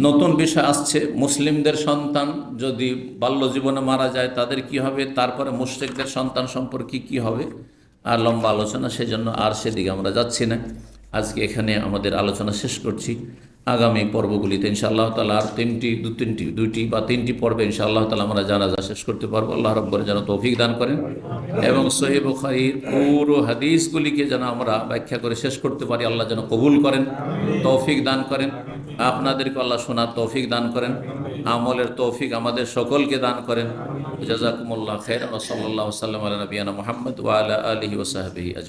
Speaker 1: নতুন বিষয় আসছে, মুসলিমদের সন্তান যদি বাল্য জীবনে মারা যায় তাদের কি হবে, তারপরে মুশরিকদের সন্তান সম্পর্কে কি হবে, আর লম্বা আলোচনা, সেজন্য আর সেদিকে আমরা যাচ্ছি না। আজকে এখানে আমাদের আলোচনা শেষ করছি। আগামী পর্বগুলিতে ইনশাআল্লাহ তাআলা আর দুইটি বা তিনটি পর্বে ইনশাআল্লাহ তাআলা আমরা জানাজা শেষ করতে পারবো। আল্লাহ রাব্বুল যেন তৌফিক দান করেন এবং সহিহ বুখারীর পুরো হাদিসগুলিকে যেন আমরা ব্যাখ্যা করে শেষ করতে পারি, আল্লাহ যেন কবুল করেন, তৌফিক দান করেন। আপনাদেরকে আল্লাহ শোনার তৌফিক দান করেন, আমলের তৌফিক আমাদের সকলকে দান করেন। জাযাকুমুল্লাহ খাইরান ওয়া সাল্লাল্লাহু সাল্লাম আলা নবিয়ানা মুহাম্মদ ওয়া আলা আলিহি ওয়া সাহবিহি আজমাইন।